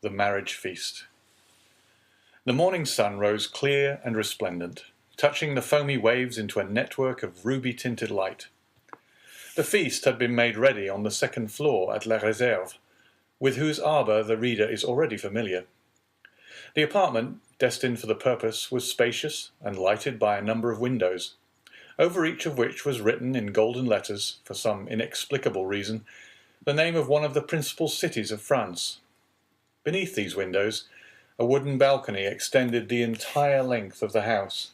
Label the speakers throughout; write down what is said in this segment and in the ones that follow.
Speaker 1: the marriage feast. The morning sun rose clear and resplendent, touching the foamy waves into a network of ruby-tinted light. The feast had been made ready on the second floor at La Réserve, with whose arbour the reader is already familiar. The apartment, destined for the purpose, was spacious and lighted by a number of windows, over each of which was written in golden letters, for some inexplicable reason, the name of one of the principal cities of France. Beneath these windows, a wooden balcony extended the entire length of the house,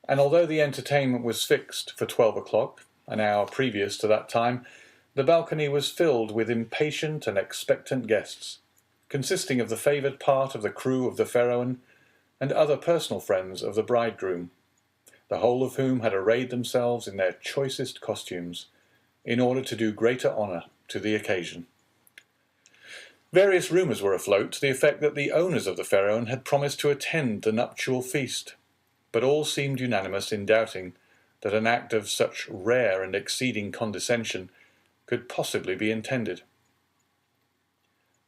Speaker 1: and although the entertainment was fixed for 12 o'clock, an hour previous to that time, the balcony was filled with impatient and expectant guests, consisting of the favoured part of the crew of the Pharaon and other personal friends of the bridegroom, the whole of whom had arrayed themselves in their choicest costumes, in order to do greater honour to the occasion. Various rumours were afloat to the effect that the owners of the Pharaon had promised to attend the nuptial feast, but all seemed unanimous in doubting that an act of such rare and exceeding condescension could possibly be intended.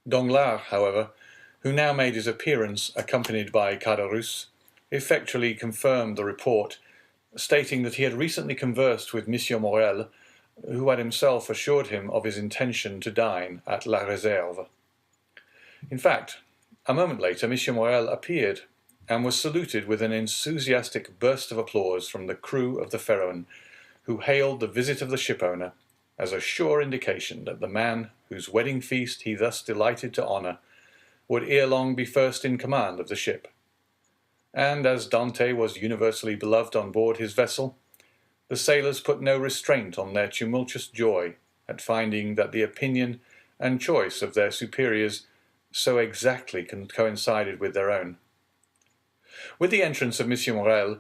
Speaker 1: Danglars, however, who now made his appearance accompanied by Caderousse, effectually confirmed the report, stating that he had recently conversed with M. Morrel, who had himself assured him of his intention to dine at La Réserve. In fact, a moment later M. Morrel appeared, and was saluted with an enthusiastic burst of applause from the crew of the Pharaon, who hailed the visit of the shipowner as a sure indication that the man whose wedding feast he thus delighted to honour would ere long be first in command of the ship. And as Dante was universally beloved on board his vessel, the sailors put no restraint on their tumultuous joy at finding that the opinion and choice of their superiors so exactly coincided with their own. With the entrance of M. Morrel,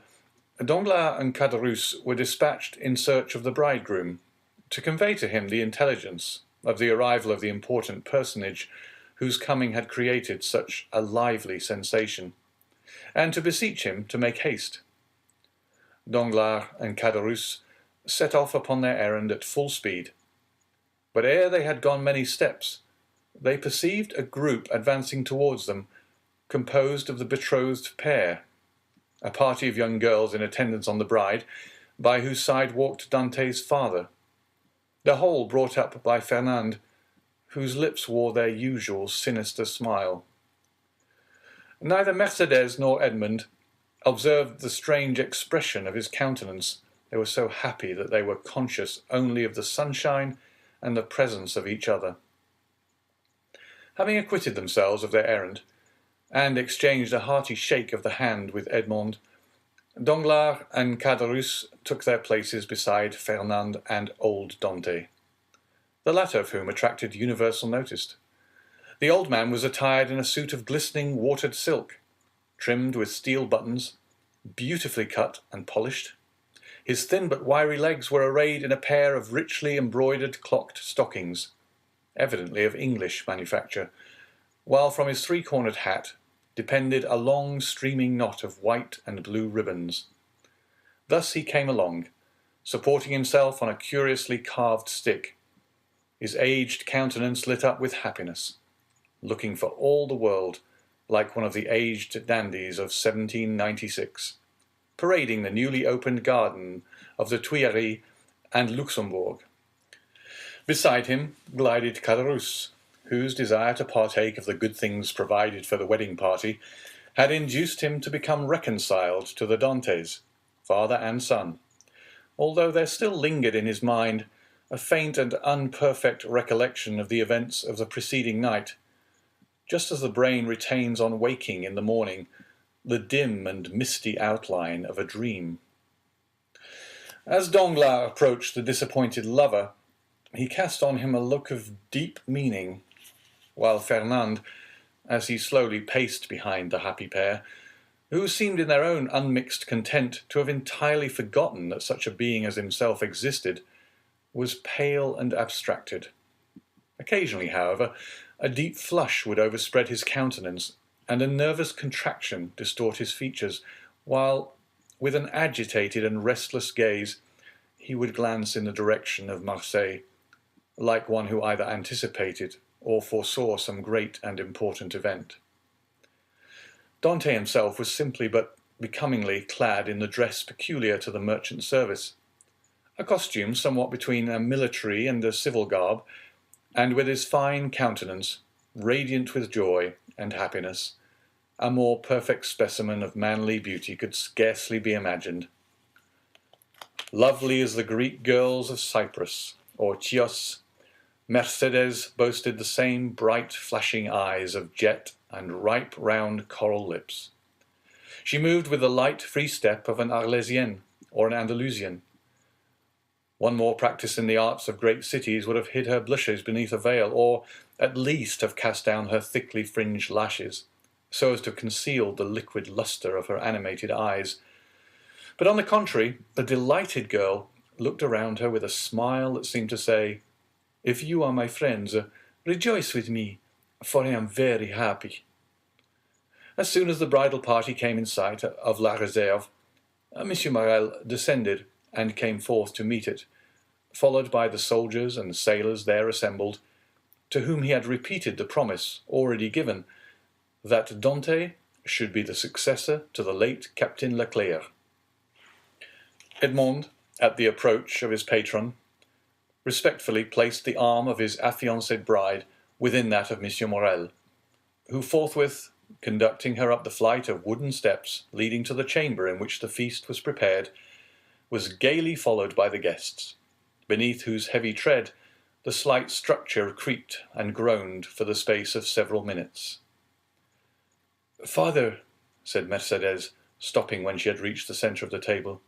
Speaker 1: Danglars and Caderousse were dispatched in search of the bridegroom, to convey to him the intelligence of the arrival of the important personage whose coming had created such a lively sensation, and to beseech him to make haste. Danglars and Caderousse set off upon their errand at full speed, but ere they had gone many steps, they perceived a group advancing towards them, composed of the betrothed pair, a party of young girls in attendance on the bride, by whose side walked Dante's father, the whole brought up by Fernand, whose lips wore their usual sinister smile. Neither Mercédès nor Edmond observed the strange expression of his countenance. They were so happy that they were conscious only of the sunshine and the presence of each other. Having acquitted themselves of their errand, and exchanged a hearty shake of the hand with Edmond, Danglars and Caderousse took their places beside Fernand and old Dante, the latter of whom attracted universal notice. The old man was attired in a suit of glistening watered silk, trimmed with steel buttons, beautifully cut and polished. His thin but wiry legs were arrayed in a pair of richly embroidered clocked stockings, evidently of English manufacture, while from his three-cornered hat depended a long streaming knot of white and blue ribbons. Thus he came along, supporting himself on a curiously carved stick, his aged countenance lit up with happiness, looking for all the world like one of the aged dandies of 1796, parading the newly opened garden of the Tuileries and Luxembourg. Beside him glided Caderousse, whose desire to partake of the good things provided for the wedding party had induced him to become reconciled to the Dantes, father and son, although there still lingered in his mind a faint and unperfect recollection of the events of the preceding night, just as the brain retains on waking in the morning the dim and misty outline of a dream. As Danglars approached the disappointed lover, he cast on him a look of deep meaning, while Fernand, as he slowly paced behind the happy pair, who seemed in their own unmixed content to have entirely forgotten that such a being as himself existed, was pale and abstracted. Occasionally, however, a deep flush would overspread his countenance, and a nervous contraction distort his features, while, with an agitated and restless gaze, he would glance in the direction of Marseille, like one who either anticipated or foresaw some great and important event. Dante himself was simply but becomingly clad in the dress peculiar to the merchant service, a costume somewhat between a military and a civil garb, and with his fine countenance, radiant with joy and happiness, a more perfect specimen of manly beauty could scarcely be imagined. Lovely as the Greek girls of Cyprus, or Chios, Mercedes boasted the same bright flashing eyes of jet and ripe round coral lips. She moved with the light free step of an Arlesienne or an Andalusian. One more practice in the arts of great cities would have hid her blushes beneath a veil, or at least have cast down her thickly fringed lashes, so as to conceal the liquid lustre of her animated eyes. But on the contrary, the delighted girl looked around her with a smile that seemed to say, "If you are my friends, rejoice with me, for I am very happy." As soon as the bridal party came in sight of La Réserve, Monsieur Morel descended and came forth to meet it, followed by the soldiers and sailors there assembled, to whom he had repeated the promise already given, that Dante should be the successor to the late Captain Leclerc. Edmond, at the approach of his patron, respectfully placed the arm of his affianced bride within that of Monsieur Morel, who forthwith, conducting her up the flight of wooden steps leading to the chamber in which the feast was prepared, was gaily followed by the guests, beneath whose heavy tread the slight structure creaked and groaned for the space of several minutes. "Father," said Mercedes, stopping when she had reached the centre of the table,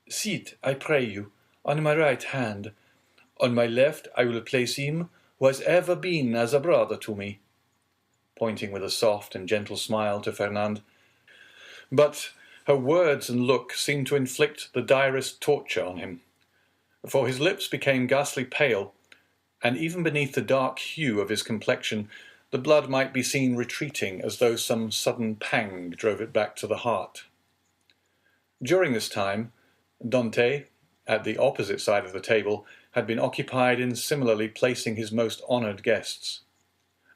Speaker 1: "sit, I pray you, on my right hand. On my left I will place him who has ever been as a brother to me," pointing with a soft and gentle smile to Fernand. But her words and look seemed to inflict the direst torture on him, for his lips became ghastly pale, and even beneath the dark hue of his complexion the blood might be seen retreating as though some sudden pang drove it back to the heart. During this time, Dante, at the opposite side of the table, had been occupied in similarly placing his most honoured guests.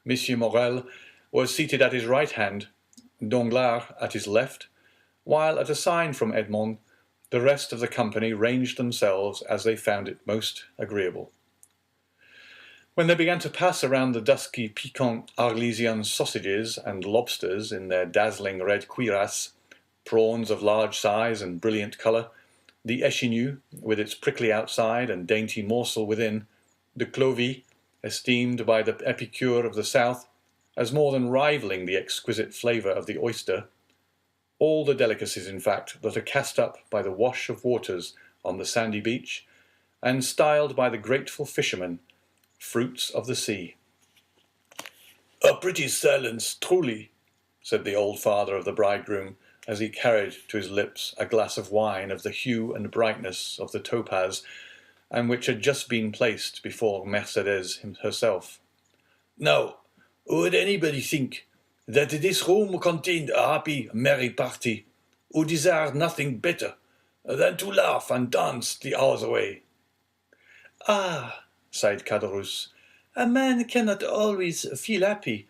Speaker 1: Monsieur Morel was seated at his right hand, Danglars at his left, while at a sign from Edmond, the rest of the company ranged themselves as they found it most agreeable. When they began to pass around the dusky piquant Arlesian sausages and lobsters in their dazzling red cuirass, prawns of large size and brilliant colour, the échinu, with its prickly outside and dainty morsel within, the clovy, esteemed by the epicure of the south as more than rivalling the exquisite flavour of the oyster, all the delicacies, in fact, that are cast up by the wash of waters on the sandy beach, and styled by the grateful fishermen fruits of the sea. "A pretty silence, truly," said the old father of the bridegroom, as he carried to his lips a glass of wine of the hue and brightness of the topaz, and which had just been placed before Mercedes herself. "Now, would anybody think that this room contained a happy, merry party, who desired nothing better than to laugh and dance the hours away?" "Ah," sighed Caderousse, "a man cannot always feel happy,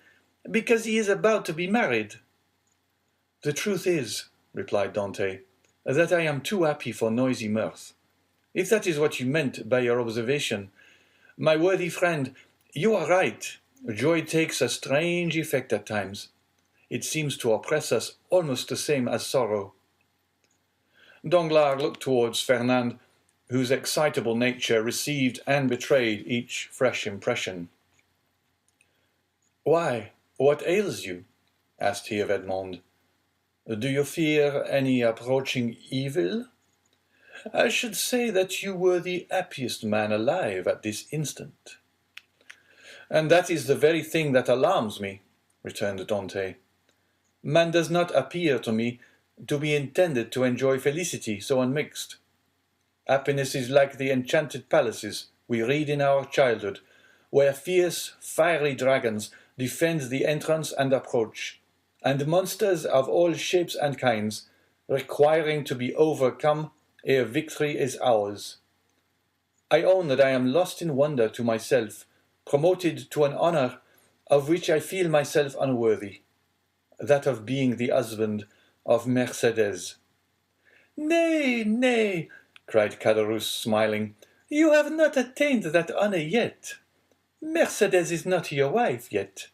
Speaker 1: because he is about to be married." "The truth is," replied Dante, "that I am too happy for noisy mirth. If that is what you meant by your observation, my worthy friend, you are right. Joy takes a strange effect at times. It seems to oppress us almost the same as sorrow." Danglars looked towards Fernand, whose excitable nature received and betrayed each fresh impression. "Why, what ails you?" asked he of Edmond. "Do you fear any approaching evil? I should say that you were the happiest man alive at this instant." "And that is the very thing that alarms me," returned Dante. "Man does not appear to me to be intended to enjoy felicity so unmixed. Happiness is like the enchanted palaces we read in our childhood, where fierce, fiery dragons defend the entrance and approach, and monsters of all shapes and kinds, requiring to be overcome ere victory is ours. I own that I am lost in wonder to myself, promoted to an honour of which I feel myself unworthy, that of being the husband of Mercedes." "Nay, nay," cried Caderousse, smiling, "you have not attained that honor yet. Mercedes is not your wife yet.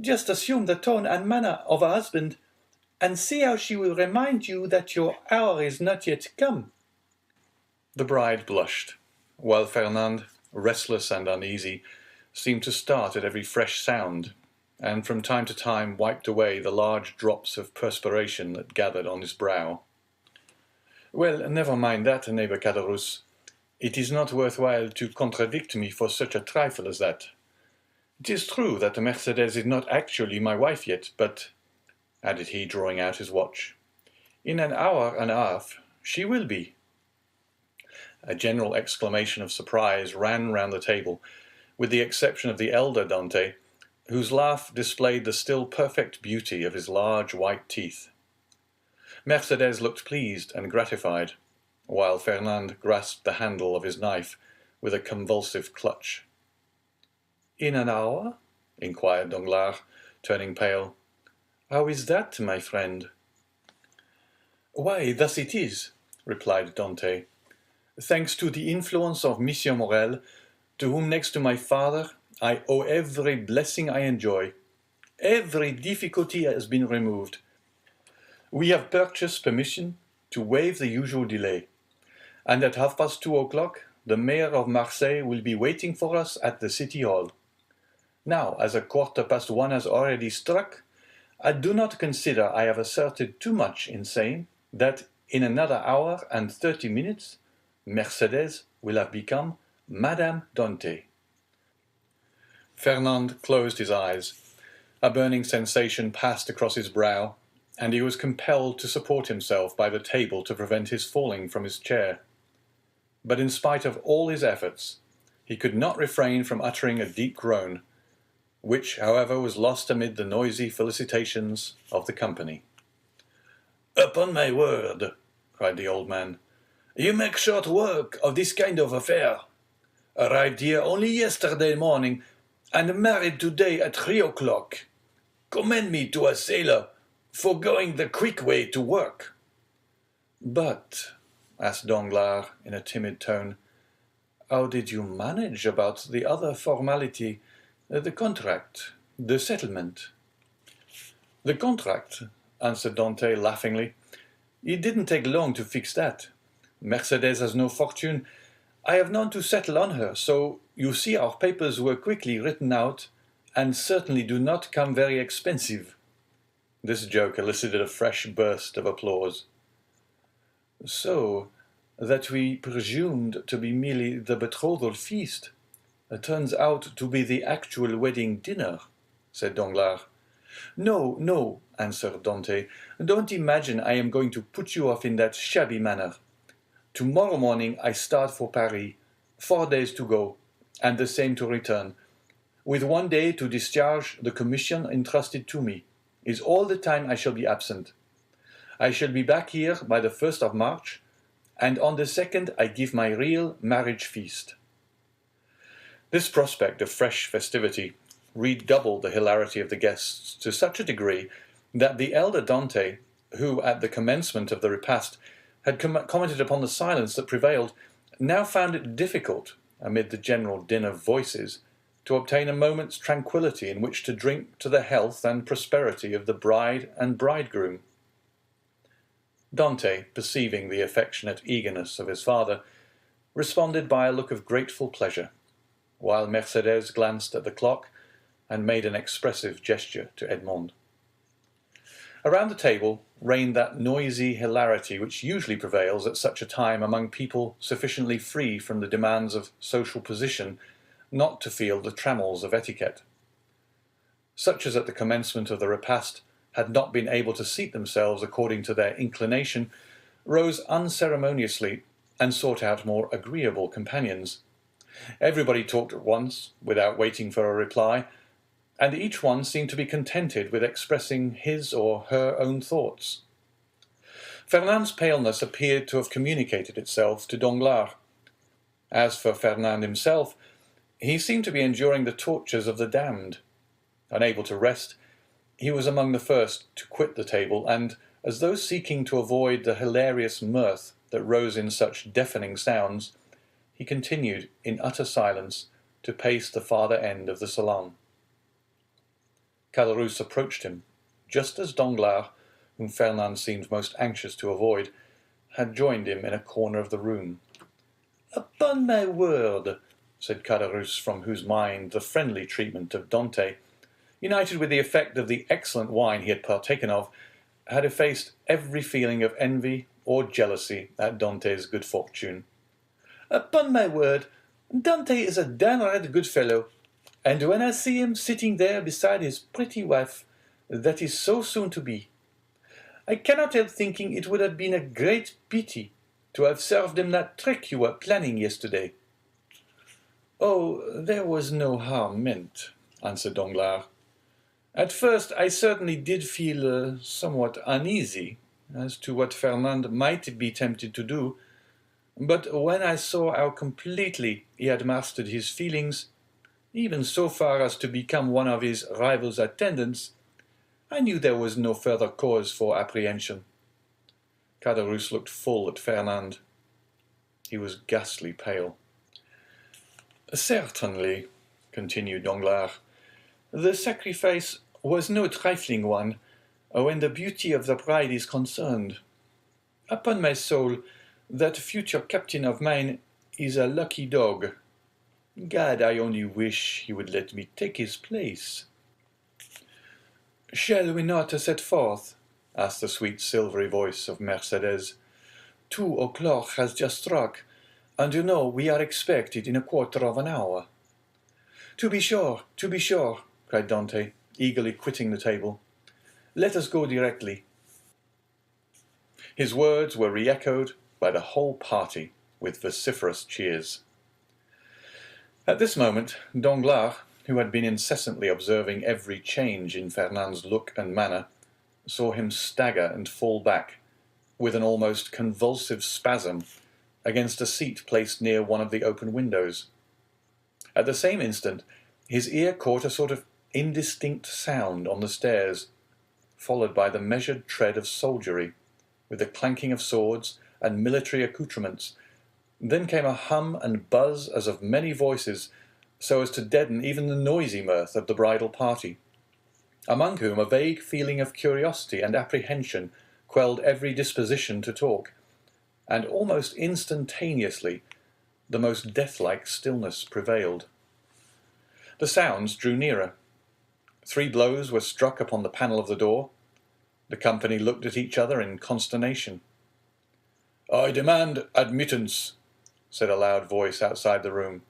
Speaker 1: Just assume the tone and manner of a husband, and see how she will remind you that your hour is not yet come." The bride blushed, while Fernand, restless and uneasy, seemed to start at every fresh sound, and from time to time wiped away the large drops of perspiration that gathered on his brow. "Well, never mind that, neighbor Caderousse. It is not worthwhile to contradict me for such a trifle as that. It is true that Mercedes is not actually my wife yet, but," added he, drawing out his watch, "in an hour and a half she will be." A general exclamation of surprise ran round the table, with the exception of the elder Dante, whose laugh displayed the still perfect beauty of his large white teeth. Mercedes looked pleased and gratified, while Fernand grasped the handle of his knife with a convulsive clutch. "In an hour?" inquired Danglars, turning pale. "How is that, my friend?" "Why, thus it is," replied Dante. "Thanks to the influence of Monsieur Morrel, to whom next to my father I owe every blessing I enjoy, every difficulty has been removed. We have purchased permission to waive the usual delay, and at 2:30 the mayor of Marseille will be waiting for us at the city hall. Now, as 1:15 has already struck, I do not consider I have asserted too much in saying that in another hour and 30 minutes Mercedes will have become Madame Dante." Fernand closed his eyes. A burning sensation passed across his brow, and he was compelled to support himself by the table to prevent his falling from his chair. But in spite of all his efforts, he could not refrain from uttering a deep groan, which, however, was lost amid the noisy felicitations of the company. "Upon my word," cried the old man, "you make short work of this kind of affair. Arrived here only yesterday morning, and married today at 3:00. Commend me to a sailor for going the quick way to work." "But," asked Danglars in a timid tone, "how did you manage about the other formality, the contract, the settlement?" "The contract," answered Dante laughingly. "It didn't take long to fix that. Mercedes has no fortune. I have none to settle on her, so you see our papers were quickly written out, and certainly do not come very expensive." This joke elicited a fresh burst of applause. "So that we presumed to be merely the betrothal feast turns out to be the actual wedding dinner," said Danglars. "No, no," answered Dante. "Don't imagine I am going to put you off in that shabby manner. Tomorrow morning I start for Paris, 4 days to go, and the same to return, with 1 day to discharge the commission entrusted to me, is all the time I shall be absent. I shall be back here by the 1st of March, and on the 2nd I give my real marriage feast." This prospect of fresh festivity redoubled the hilarity of the guests to such a degree that the elder Dante, who at the commencement of the repast had commented upon the silence that prevailed, now found it difficult, amid the general din of voices, to obtain a moment's tranquillity in which to drink to the health and prosperity of the bride and bridegroom. Dante, perceiving the affectionate eagerness of his father, responded by a look of grateful pleasure, while Mercedes glanced at the clock and made an expressive gesture to Edmond. Around the table reigned that noisy hilarity which usually prevails at such a time among people sufficiently free from the demands of social position not to feel the trammels of etiquette. Such as at the commencement of the repast had not been able to seat themselves according to their inclination rose unceremoniously and sought out more agreeable companions. Everybody talked at once, without waiting for a reply, and each one seemed to be contented with expressing his or her own thoughts. Fernand's paleness appeared to have communicated itself to Danglars. As for Fernand himself, he seemed to be enduring the tortures of the damned. Unable to rest, he was among the first to quit the table, and, as though seeking to avoid the hilarious mirth that rose in such deafening sounds, he continued, in utter silence, to pace the farther end of the salon. Caderousse approached him, just as Danglars, whom Fernand seemed most anxious to avoid, had joined him in a corner of the room. "Upon my word," said Caderousse, from whose mind the friendly treatment of Dante, united with the effect of the excellent wine he had partaken of, had effaced every feeling of envy or jealousy at Dante's good fortune. "Upon my word, Dante is a downright good fellow, and when I see him sitting there beside his pretty wife, that is so soon to be, I cannot help thinking it would have been a great pity to have served him that trick you were planning yesterday." "Oh, there was no harm meant," answered Danglars. "At first I certainly did feel somewhat uneasy as to what Fernand might be tempted to do, but when I saw how completely he had mastered his feelings, even so far as to become one of his rival's attendants, I knew there was no further cause for apprehension." Caderousse looked full at Fernand. He was ghastly pale. "Certainly," continued Danglars, "the sacrifice was no trifling one, when the beauty of the bride is concerned. Upon my soul, that future captain of mine is a lucky dog. Gad, I only wish he would let me take his place." "Shall we not set forth?" asked the sweet silvery voice of Mercédès. 2 o'clock has just struck, and you know we are expected in a quarter of an hour." To be sure," cried Dante, eagerly quitting the table. "Let us go directly." His words were re-echoed by the whole party with vociferous cheers. At this moment, Danglars, who had been incessantly observing every change in Fernand's look and manner, saw him stagger and fall back, with an almost convulsive spasm, against a seat placed near one of the open windows. At the same instant, his ear caught a sort of indistinct sound on the stairs, followed by the measured tread of soldiery, with the clanking of swords and military accoutrements. Then came a hum and buzz as of many voices, so as to deaden even the noisy mirth of the bridal party, among whom a vague feeling of curiosity and apprehension quelled every disposition to talk, and almost instantaneously the most death-like stillness prevailed. The sounds drew nearer. 3 blows were struck upon the panel of the door. The company looked at each other in consternation. "I demand admittance," said a loud voice outside the room,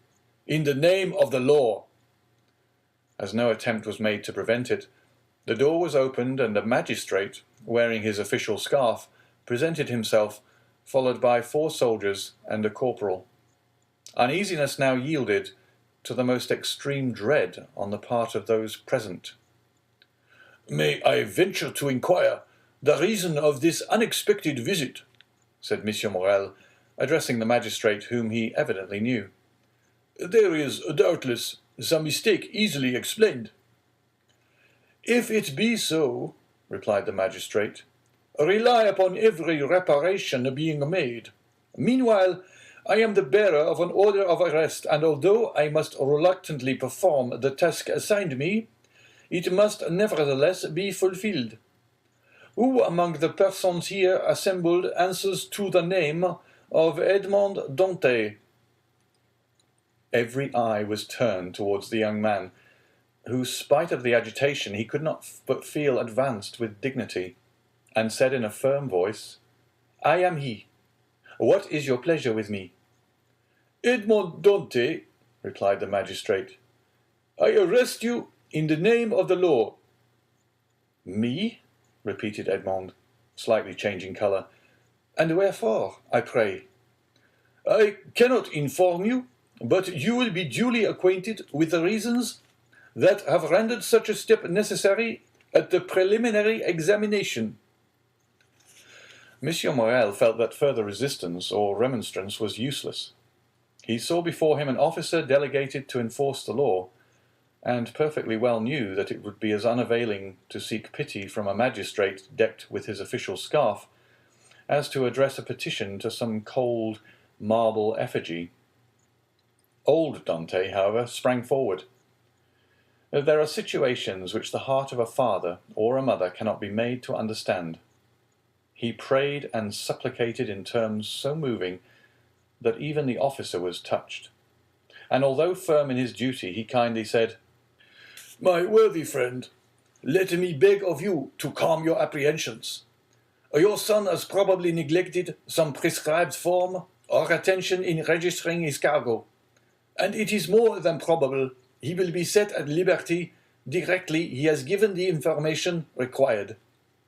Speaker 1: "in the name of the law." As no attempt was made to prevent it, the door was opened, and a magistrate, wearing his official scarf, presented himself, followed by 4 soldiers and a corporal. Uneasiness now yielded to the most extreme dread on the part of those present. "May I venture to inquire the reason of this unexpected visit?" said M. Morrel, addressing the magistrate, whom he evidently knew. "There is, doubtless, some mistake easily explained." "If it be so," replied the magistrate, "rely upon every reparation being made. Meanwhile, I am the bearer of an order of arrest, and although I must reluctantly perform the task assigned me, it must nevertheless be fulfilled. Who among the persons here assembled answers to the name of Edmond Dantès?" Every eye was turned towards the young man, who, spite of the agitation, he could not but feel advanced with dignity, and said in a firm voice, "I am he. What is your pleasure with me?" "Edmond Dantès," replied the magistrate, "I arrest you in the name of the law." "Me?" repeated Edmond, slightly changing colour. "And wherefore, I pray?" "I cannot inform you, but you will be duly acquainted with the reasons that have rendered such a step necessary at the preliminary examination." M. Morrel felt that further resistance or remonstrance was useless. He saw before him an officer delegated to enforce the law, and perfectly well knew that it would be as unavailing to seek pity from a magistrate decked with his official scarf as to address a petition to some cold marble effigy. Old Dante, however, sprang forward. There are situations which the heart of a father or a mother cannot be made to understand. He prayed and supplicated in terms so moving that even the officer was touched, and although firm in his duty, he kindly said, "My worthy friend, let me beg of you to calm your apprehensions. Your son has probably neglected some prescribed form or attention in registering his cargo, and it is more than probable he will be set at liberty directly he has given the information required,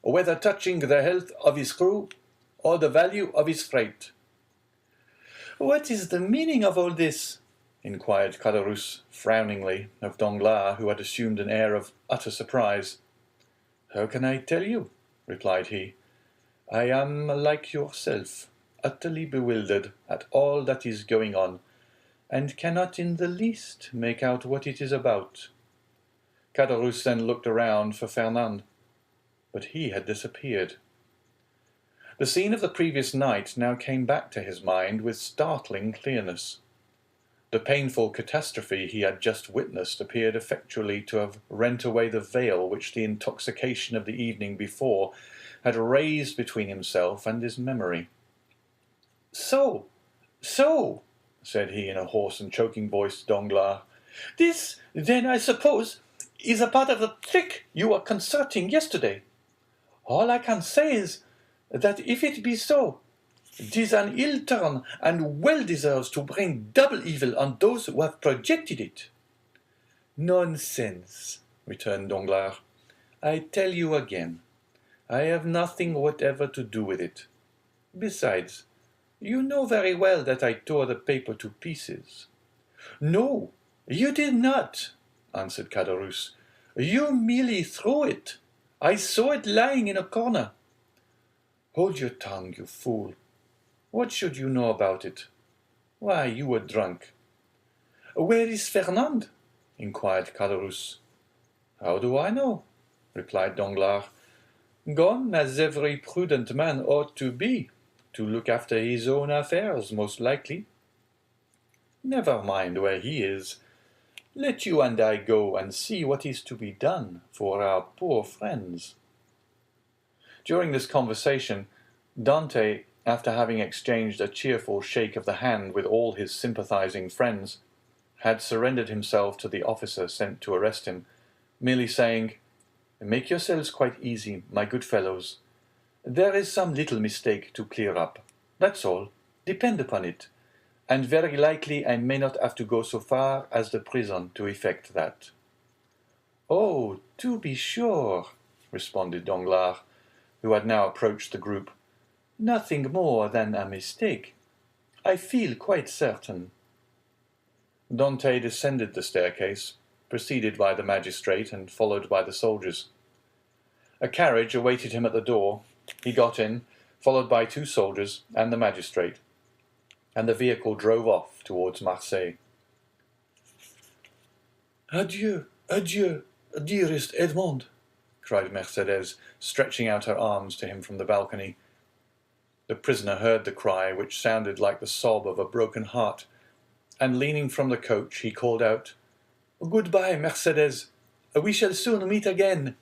Speaker 1: whether touching the health of his crew or the value of his freight." "What is the meaning of all this?" inquired Caderousse frowningly of Danglars, who had assumed an air of utter surprise. "How can I tell you?" replied he. "I am, like yourself, utterly bewildered at all that is going on, and cannot in the least make out what it is about." Caderousse then looked around for Fernand, but he had disappeared. The scene of the previous night now came back to his mind with startling clearness. The painful catastrophe he had just witnessed appeared effectually to have rent away the veil which the intoxication of the evening before had raised between himself and his memory. So, said he in a hoarse and choking voice to Danglars, "this, then, I suppose, is a part of the trick you were concerting yesterday. All I can say is, that if it be so, 'tis an ill turn, and well deserves to bring double evil on those who have projected it." "Nonsense," returned Danglars. "I tell you again, I have nothing whatever to do with it. Besides, you know very well that I tore the paper to pieces." "No, you did not," answered Caderousse. "You merely threw it. I saw it lying in a corner." "Hold your tongue, you fool. What should you know about it? Why, you were drunk." "Where is Fernand?" inquired Caderousse. "How do I know?" replied Danglars. "Gone, as every prudent man ought to be, to look after his own affairs, most likely. Never mind where he is. Let you and I go and see what is to be done for our poor friends." During this conversation, Dante, after having exchanged a cheerful shake of the hand with all his sympathizing friends, had surrendered himself to the officer sent to arrest him, merely saying, "Make yourselves quite easy, my good fellows. There is some little mistake to clear up. That's all, depend upon it, and very likely I may not have to go so far as the prison to effect that." "Oh, to be sure," responded Danglars, who had now approached the group. "Nothing more than a mistake. I feel quite certain." Dante descended the staircase, preceded by the magistrate and followed by the soldiers. A carriage awaited him at the door. He got in, followed by 2 soldiers and the magistrate, and the vehicle drove off towards Marseille. "Adieu, adieu, dearest Edmond," cried Mercédès, stretching out her arms to him from the balcony. The prisoner heard the cry, which sounded like the sob of a broken heart, and leaning from the coach, he called out, "Goodbye, Mercédès. We shall soon meet again."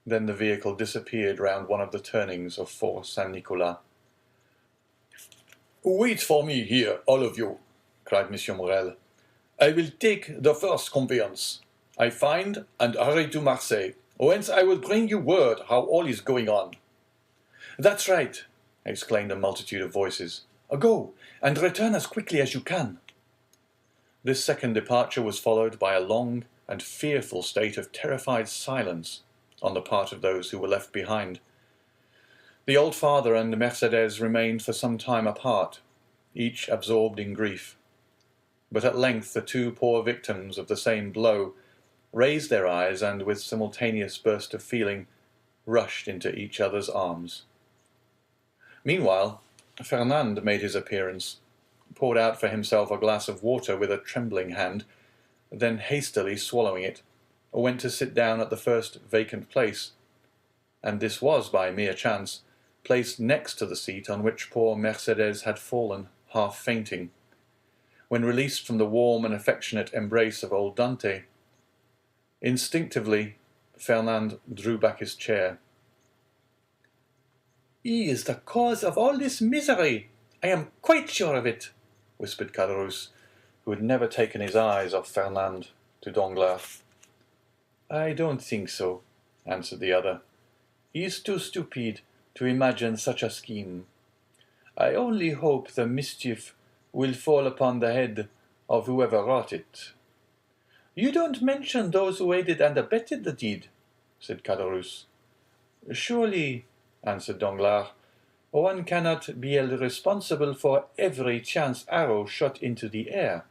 Speaker 1: Then the vehicle disappeared round one of the turnings of Fort Saint-Nicolas. "Wait for me here, all of you," cried M. Morrel. "I will take the first conveyance I find and hurry to Marseille, whence I will bring you word how all is going on." "That's right," exclaimed a multitude of voices. "Go, and return as quickly as you can." This second departure was followed by a long and fearful state of terrified silence on the part of those who were left behind. The old father and Mercédès remained for some time apart, each absorbed in grief. But at length the 2 poor victims of the same blow raised their eyes and, with simultaneous burst of feeling, rushed into each other's arms. Meanwhile, Fernand made his appearance, poured out for himself a glass of water with a trembling hand, then hastily swallowing it, went to sit down at the first vacant place, and this was, by mere chance, placed next to the seat on which poor Mercédès had fallen, half fainting. When released from the warm and affectionate embrace of old Dante, instinctively Fernand drew back his chair. "He is the cause of all this misery. I am quite sure of it," whispered Caderousse, who had never taken his eyes off Fernand, to Danglars. "I don't think so," answered the other. "He is too stupid to imagine such a scheme. I only hope the mischief will fall upon the head of whoever wrought it." "You don't mention those who aided and abetted the deed," said Caderousse. "Surely," answered Danglars, "one cannot be held responsible for every chance arrow shot into the air."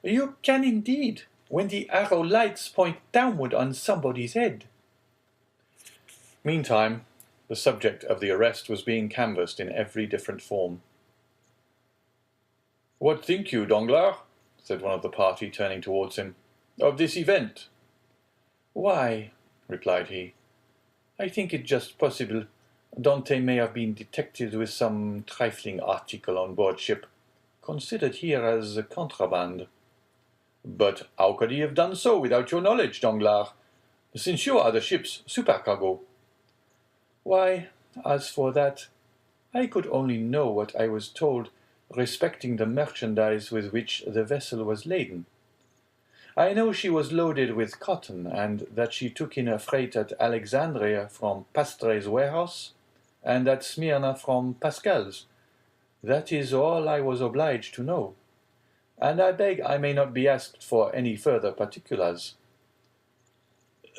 Speaker 1: "You can indeed, when the arrow lights point downward on somebody's head." Meantime, the subject of the arrest was being canvassed in every different form. "What think you, Danglars?" said one of the party, turning towards him, "of this event?" "Why," replied he, "I think it just possible Dante may have been detected with some trifling article on board ship, considered here as a contraband." "But how could he have done so without your knowledge, Danglars, since you are the ship's supercargo?" "Why, as for that, I could only know what I was told respecting the merchandise with which the vessel was laden. I know she was loaded with cotton, and that she took in her freight at Alexandria from Pastre's warehouse, and at Smyrna from Pascal's. That is all I was obliged to know, and I beg I may not be asked for any further particulars."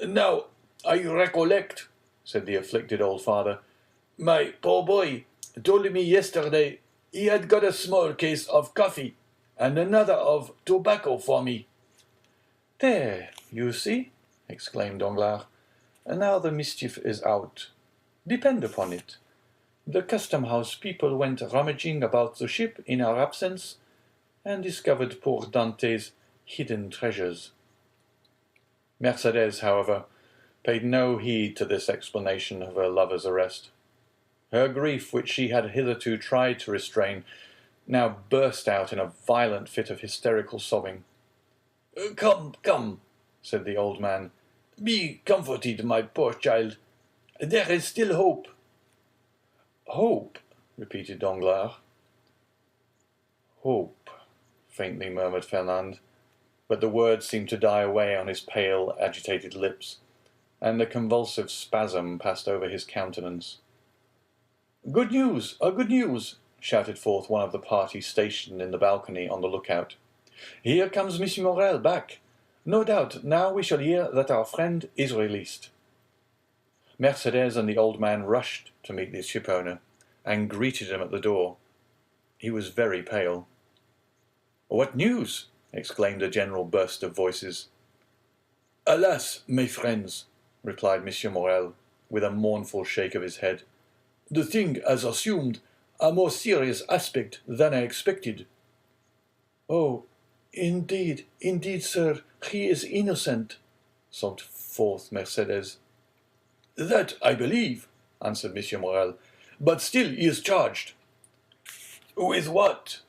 Speaker 1: "Now I recollect," said the afflicted old father. "My poor boy told me yesterday he had got a small case of coffee and another of tobacco for me." "There, you see," exclaimed Danglars. "Now the mischief is out. Depend upon it, the custom-house people went rummaging about the ship in our absence, and discovered poor Dante's hidden treasures." Mercédès, however, paid no heed to this explanation of her lover's arrest. Her grief, which she had hitherto tried to restrain, now burst out in a violent fit of hysterical sobbing. "Come, come," said the old man, "be comforted, my poor child. There is still hope." "Hope," repeated Danglars. "Hope," faintly murmured Fernand, but the words seemed to die away on his pale, agitated lips, and a convulsive spasm passed over his countenance. "Good news! Good news!" shouted forth one of the party stationed in the balcony on the lookout. "Here comes Monsieur Morrel back. No doubt now we shall hear that our friend is released." Mercédès and the old man rushed to meet the shipowner, and greeted him at the door. He was very pale. "What news?" exclaimed a general burst of voices. "Alas, my friends," replied Monsieur Morrel, with a mournful shake of his head, "the thing has assumed a more serious aspect than I expected." "Oh, indeed, sir, he is innocent," sobbed forth Mercédès. "That I believe," answered Monsieur Morrel, "but still he is charged." "With what?"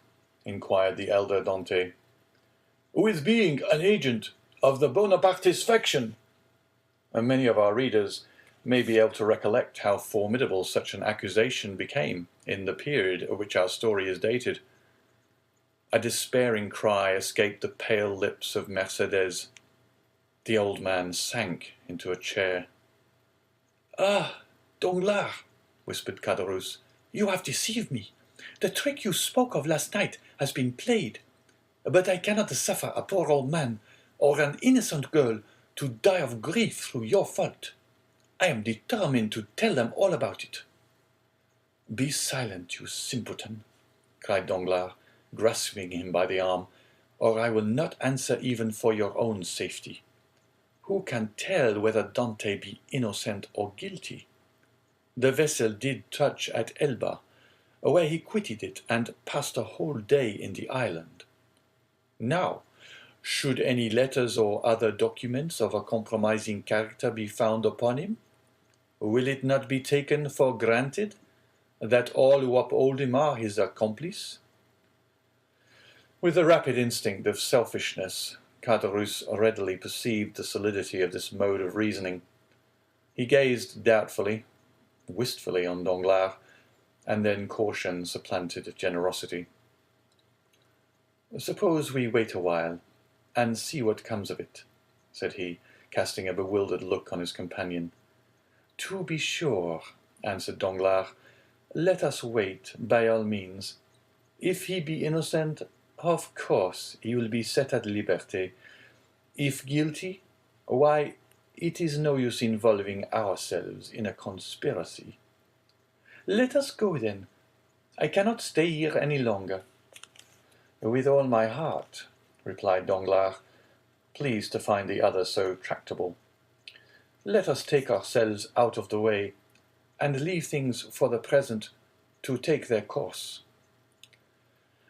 Speaker 1: inquired the elder Dante. "With being an agent of the Bonapartist faction." And many of our readers may be able to recollect how formidable such an accusation became in the period of which our story is dated. A despairing cry escaped the pale lips of Mercédès. The old man sank into a chair. "Ah, Danglars," whispered Caderousse, "you have deceived me. The trick you spoke of last night has been played. But I cannot suffer a poor old man or an innocent girl to die of grief through your fault. I am determined to tell them all about it." "Be silent, you simpleton," cried Danglars, grasping him by the arm, "or I will not answer even for your own safety. Who can tell whether Dante be innocent or guilty? The vessel did touch at Elba, where he quitted it and passed a whole day in the island. Now, Should any letters or other documents of a compromising character be found upon him, will it not be taken for granted that all who uphold him are his accomplice? With the rapid instinct of selfishness, Caderousse readily perceived the solidity of this mode of reasoning. He gazed doubtfully, wistfully on Danglars, and then caution supplanted generosity. "Suppose we wait a while, and see what comes of it," said he, casting a bewildered look on his companion. "To be sure," answered Danglars, "let us wait, by all means. If he be innocent, of course he will be set at liberty. If guilty, why, it is no use involving ourselves in a conspiracy. Let us go, then. I cannot stay here any longer." "With all my heart," replied Danglars, pleased to find the other so tractable. "Let us take ourselves out of the way, and leave things for the present to take their course."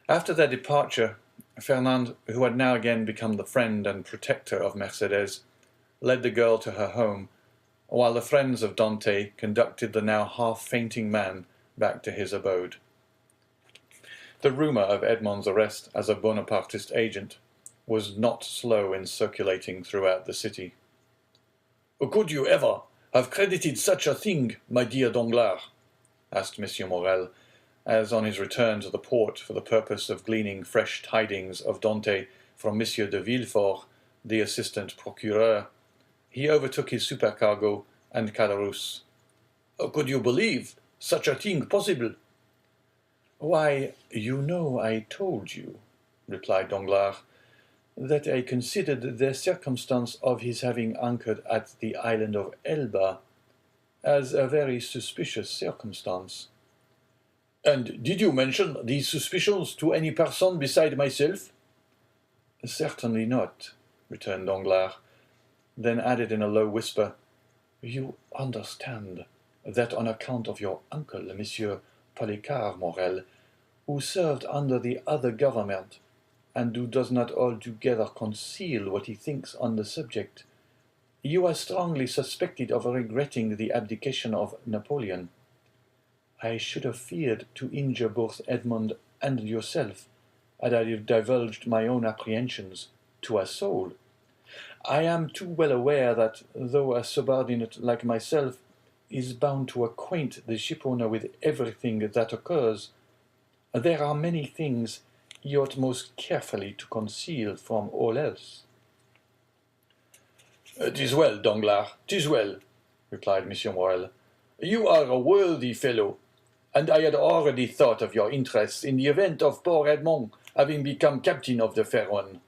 Speaker 1: After their departure, Fernand, who had now again become the friend and protector of Mercédès, led the girl to her home, while the friends of Dantès conducted the now half-fainting man back to his abode. The rumour of Edmond's arrest as a Bonapartist agent was not slow in circulating throughout the city. "Could you ever have credited such a thing, my dear Danglars?" asked M. Morrel, as on his return to the port for the purpose of gleaning fresh tidings of Dantès from M. de Villefort, the assistant procureur, he overtook his supercargo and Caderousse. "Could you believe such a thing possible?" "Why, you know I told you," replied Danglars, "that I considered the circumstance of his having anchored at the island of Elba as a very suspicious circumstance." "And did you mention these suspicions to any person beside myself?" "Certainly not," returned Danglars, then added in a low whisper, "You understand that on account of your uncle, Monsieur Polycar Morel, who served under the other government, and who does not altogether conceal what he thinks on the subject, you are strongly suspected of regretting the abdication of Napoleon. I should have feared to injure both Edmond and yourself, had I divulged my own apprehensions to a soul. I am too well aware that, though a subordinate like myself is bound to acquaint the shipowner with everything that occurs, there are many things he ought most carefully to conceal from all else." "'Tis well, Danglars, 'tis well," replied M. Morrel. "You are a worthy fellow, and I had already thought of your interests in the event of poor Edmond having become captain of the Pharaon."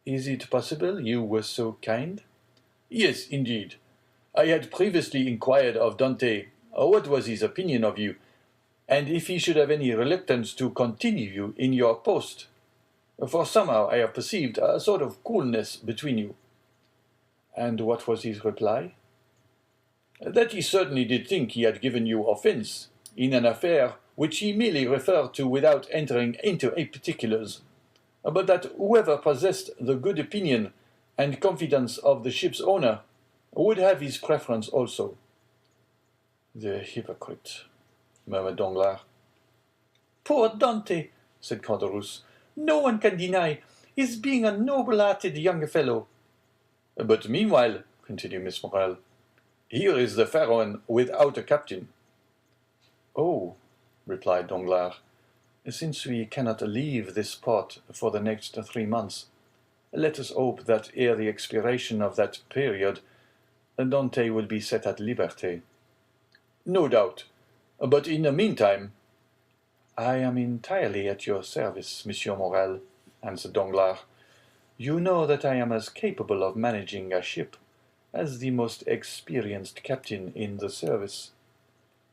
Speaker 1: "Is it possible you were so kind?" "Yes, indeed. I had previously inquired of Dantès what was his opinion of you, and if he should have any reluctance to continue you in your post. For somehow I have perceived a sort of coolness between you." "And what was his reply?" "That he certainly did think he had given you offence in an affair which he merely referred to without entering into any particulars, but that whoever possessed the good opinion and confidence of the ship's owner would have his preference also." "The hypocrite," murmured Danglars. "Poor Dantès," said Caderousse. "No one can deny his being a noble-hearted young fellow." "But meanwhile," continued Miss Morrel, "here is the Pharaon without a captain." "Oh," replied Danglars, "since we cannot leave this port for the next 3 months, let us hope that ere the expiration of that period, Dantès will be set at liberty." "No doubt. But in the meantime—" "I am entirely at your service, Monsieur Morrel," answered Danglars. "You know that I am as capable of managing a ship as the most experienced captain in the service,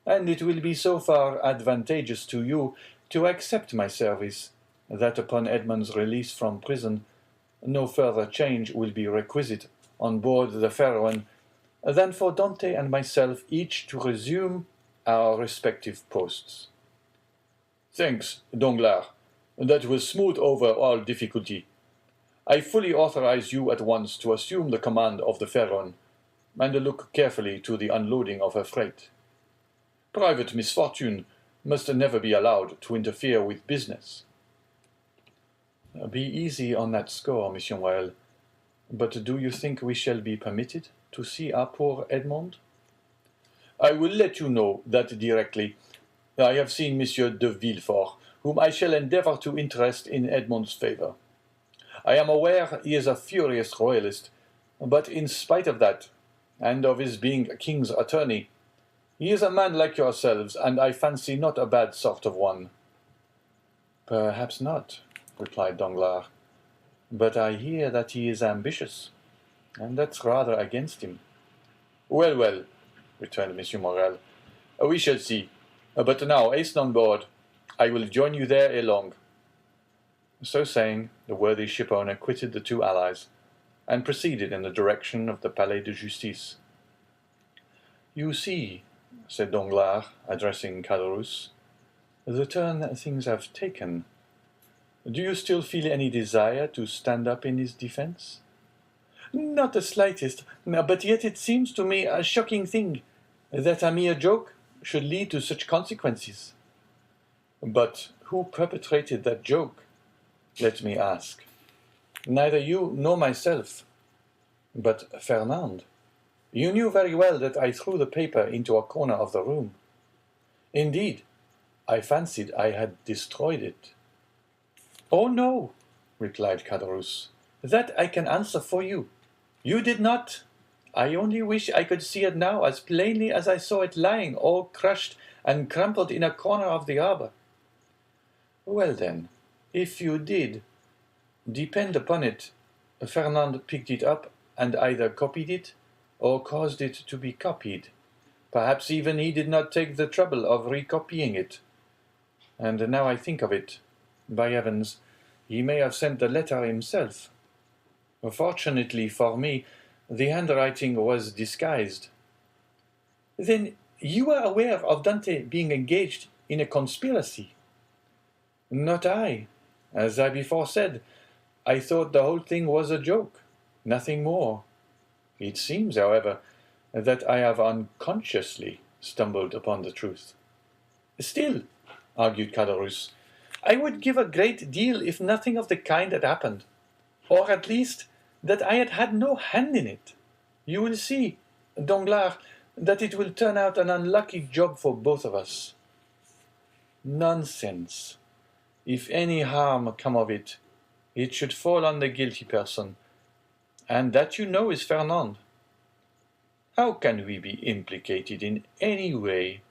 Speaker 1: and it will be so far advantageous to you to accept my service, that upon Edmond's release from prison, no further change will be requisite on board the Pharaon than for Dantès and myself each to resume our respective posts." "Thanks, Danglars. That will smooth over all difficulty. I fully authorize you at once to assume the command of the Pharaon, and look carefully to the unloading of her freight. Private misfortune must never be allowed to interfere with business. Be easy on that score, Monsieur Morel. But do you think we shall be permitted to see our poor Edmond? I will let you know that directly. I have seen Monsieur de Villefort, whom I shall endeavour to interest in Edmond's favour. I am aware he is a furious royalist, but in spite of that, and of his being a king's attorney, he is a man like yourselves, and I fancy not a bad sort of one. Perhaps not, replied Danglars, but I hear that he is ambitious, and that's rather against him. Well, well, returned M. Morel, we shall see. But now hasten on board. I will join you there ere long. So saying, the worthy shipowner quitted the two allies, and proceeded in the direction of the Palais de Justice. You see, said Danglars, addressing Caderousse, the turn things have taken. Do you still feel any desire to stand up in his defence? Not the slightest, but yet it seems to me a shocking thing that a mere joke should lead to such consequences. But who perpetrated that joke, let me ask? Neither you nor myself, but Fernand. You knew very well that I threw the paper into a corner of the room. Indeed, I fancied I had destroyed it. Oh, no, replied Caderousse. That I can answer for you. You did not. I only wish I could see it now as plainly as I saw it lying all crushed and crumpled in a corner of the arbor. Well, then, if you did, depend upon it, Fernand picked it up and either copied it or caused it to be copied. Perhaps even he did not take the trouble of recopying it. And now I think of it, by heavens, he may have sent the letter himself. Fortunately for me, the handwriting was disguised. Then you are aware of Dante being engaged in a conspiracy? Not I. As I before said, I thought the whole thing was a joke, nothing more. It seems, however, that I have unconsciously stumbled upon the truth. Still, argued Caderousse, I would give a great deal if nothing of the kind had happened, or at least that I had had no hand in it. You will see, Danglars, that it will turn out an unlucky job for both of us. Nonsense. If any harm come of it, it should fall on the guilty person, and that you know is Fernand. How can we be implicated in any way?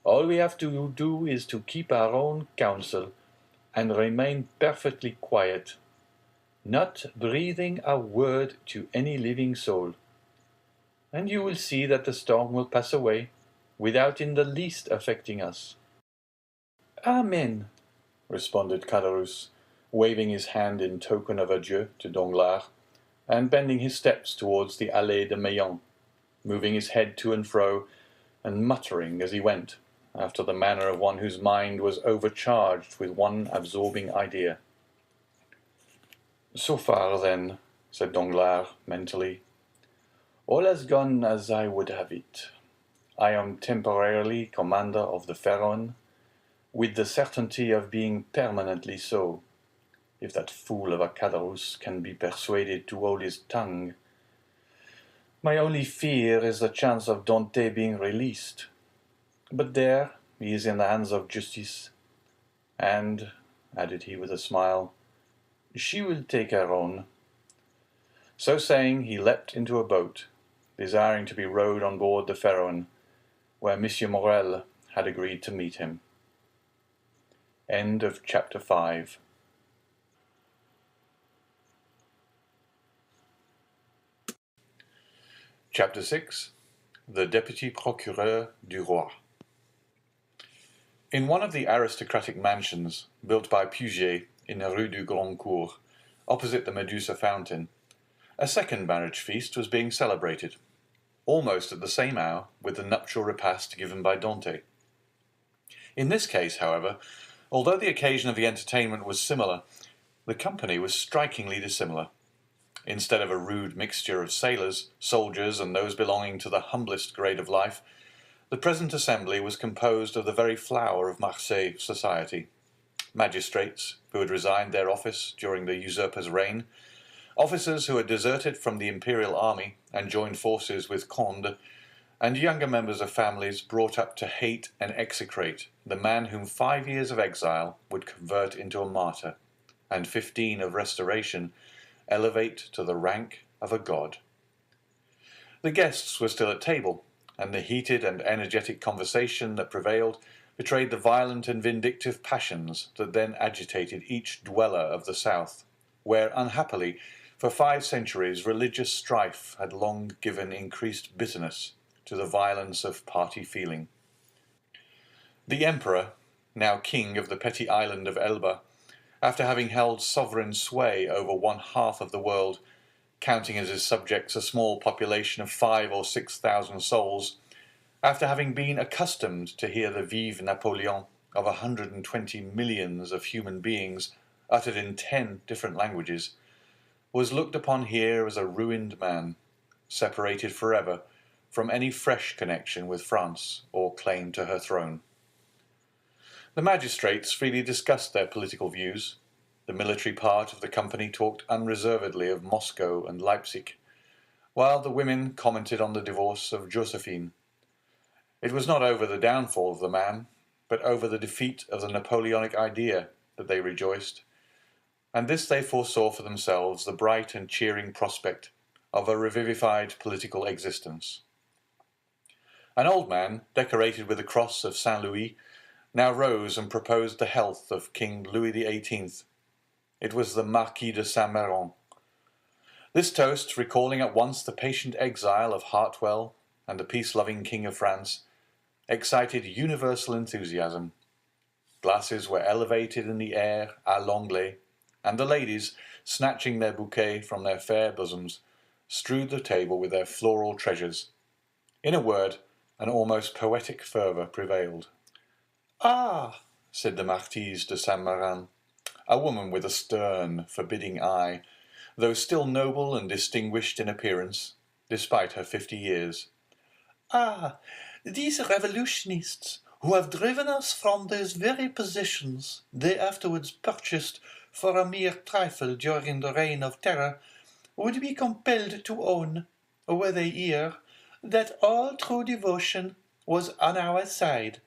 Speaker 1: All we have to do is to keep our own counsel and remain perfectly quiet, not breathing a word to any living soul. And you will see that the storm will pass away without in the least affecting us. Amen, responded Caderousse, waving his hand in token of adieu to Danglars, and bending his steps towards the Allée de Meilhan, moving his head to and fro, and muttering as he went, after the manner of one whose mind was overcharged with one absorbing idea. So far, then, said Danglars, mentally, all has gone as I would have it. I am temporarily commander of the Pharaon, with the certainty of being permanently so, if that fool of a Caderousse can be persuaded to hold his tongue. My only fear is the chance of Dante being released. But there, he is in the hands of justice. And, added he with a smile, she will take her own. So saying, he leapt into a boat, desiring to be rowed on board the Pharaon, where Monsieur Morel had agreed to meet him. End of chapter 5. Chapter 6. The Deputy Procureur du Roi. In one of the aristocratic mansions built by Puget in the Rue du Grand Cours, opposite the Medusa Fountain, a second marriage feast was being celebrated, almost at the same hour with the nuptial repast given by Dante. In this case, however, although the occasion of the entertainment was similar, The company was strikingly dissimilar. Instead of a rude mixture of sailors, soldiers, and those belonging to the humblest grade of life, the present assembly was composed of the very flower of Marseille society. Magistrates who had resigned their office during the usurper's reign, officers who had deserted from the imperial army and joined forces with Conde, and younger members of families brought up to hate and execrate the man whom 5 years of exile would convert into a martyr, and 15 of restoration elevate to the rank of a god. The guests were still at table, and the heated and energetic conversation that prevailed betrayed the violent and vindictive passions that then agitated each dweller of the South, where, unhappily, for 5 centuries religious strife had long given increased bitterness to the violence of party feeling. The emperor, now king of the petty island of Elba, after having held sovereign sway over 1/2 of the world, counting as his subjects a small population of 5,000 or 6,000 souls, after having been accustomed to hear the Vive Napoleon of 120 millions of human beings uttered in 10 different languages, was looked upon here as a ruined man, separated forever from any fresh connection with France or claim to her throne. The magistrates freely discussed their political views. The military part of the company talked unreservedly of Moscow and Leipzig, while the women commented on the divorce of Josephine. It was not over the downfall of the man, but over the defeat of the Napoleonic idea that they rejoiced, and this they foresaw for themselves the bright and cheering prospect of a revivified political existence. An old man, decorated with the cross of Saint Louis, now rose and proposed the health of King Louis XVIII. It was the Marquis de Saint-Méran. This toast, recalling at once the patient exile of Hartwell and the peace-loving King of France, excited universal enthusiasm. Glasses were elevated in the air à l'anglais, and the ladies, snatching their bouquet from their fair bosoms, strewed the table with their floral treasures. In a word, an almost poetic fervour prevailed. "Ah," said the Marquise de Saint-Méran, a woman with a stern, forbidding eye, though still noble and distinguished in appearance, despite her 50 years. "Ah, these revolutionists, who have driven us from those very positions they afterwards purchased for a mere trifle during the reign of terror, would be compelled to own, were they here, that all true devotion was on our side,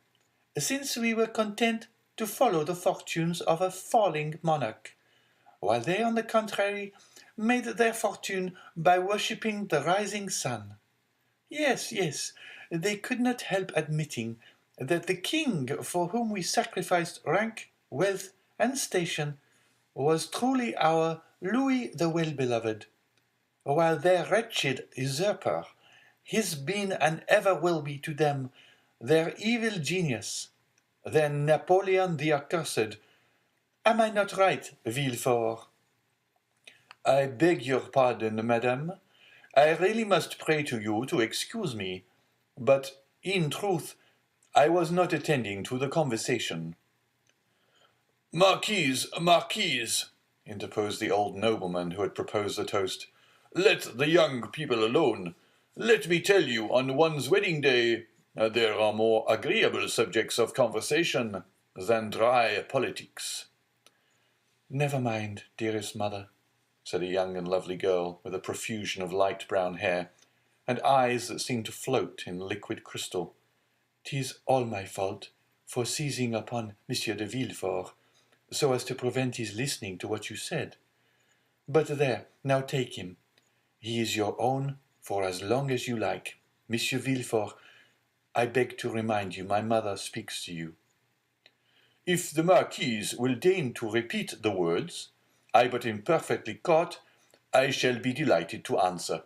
Speaker 1: since we were content to follow the fortunes of a falling monarch, while they, on the contrary, made their fortune by worshipping the rising sun. Yes, yes, they could not help admitting that the king for whom we sacrificed rank, wealth, and station was truly our Louis the Well-Beloved, while their wretched usurper has been and ever will be to them their evil genius, their Napoleon the Accursed. Am I not right, Villefort?" "I beg your pardon, madame. I really must pray to you to excuse me, but, in truth, I was not attending to the conversation." "Marquise, Marquise," interposed the old nobleman who had proposed the toast, "let the young people alone. Let me tell you, on one's wedding day, there are more agreeable subjects of conversation than dry politics." "Never mind, dearest mother," said a young and lovely girl with a profusion of light brown hair, and eyes that seemed to float in liquid crystal. "'Tis all my fault, for seizing upon Monsieur de Villefort, so as to prevent his listening to what you said. But there, now take him. He is your own for as long as you like. Monsieur Villefort, I beg to remind you my mother speaks to you." "If the Marquise will deign to repeat the words, I but imperfectly caught, I shall be delighted to answer,"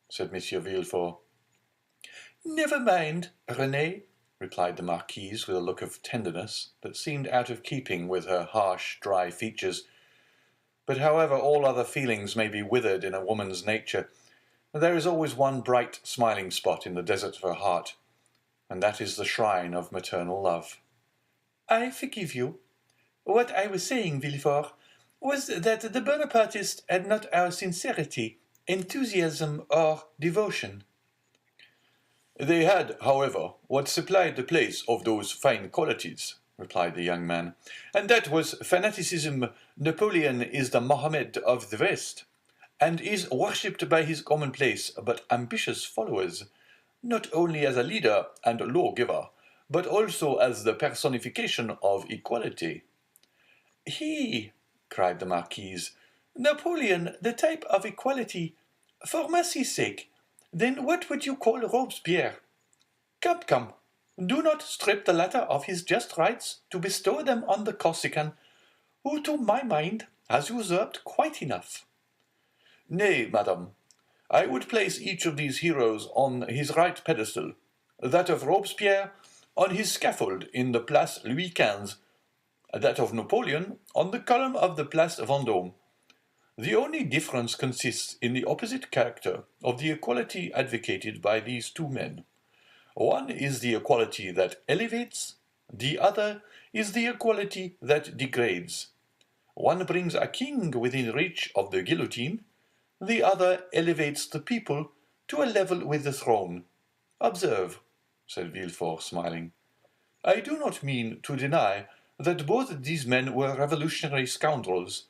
Speaker 1: said Monsieur Villefort. "Never mind, Renée," replied the Marquise with a look of tenderness that seemed out of keeping with her harsh, dry features. But however all other feelings may be withered in a woman's nature, there is always one bright, smiling spot in the desert of her heart, and that is the shrine of maternal love. "I forgive you. What I was saying, Villefort,
Speaker 2: was that the Bonapartists had not our sincerity, enthusiasm, or devotion.
Speaker 3: They had, however, what supplied the place of those fine qualities, replied the young man, and that was fanaticism. Napoleon is the Mohammed of the West, and is worshipped by his commonplace but ambitious followers, not only as a leader and lawgiver, but also as the personification of equality.
Speaker 2: He, cried the Marquise, Napoleon, the type of equality. For mercy's sake, then what would you call Robespierre? Come, come, do not strip the latter of his just rights to bestow them on the Corsican, who, to my mind, has usurped quite enough.
Speaker 3: Nay, madam, I would place each of these heroes on his right pedestal, that of Robespierre on his scaffold in the Place Louis XV, that of Napoleon on the column of the Place Vendôme. The only difference consists in the opposite character of the equality advocated by these two men. One is the equality that elevates, the other is the equality that degrades. One brings a king within reach of the guillotine, the other elevates the people to a level with the throne. Observe, said Villefort, smiling. I do not mean to deny that both these men were revolutionary scoundrels,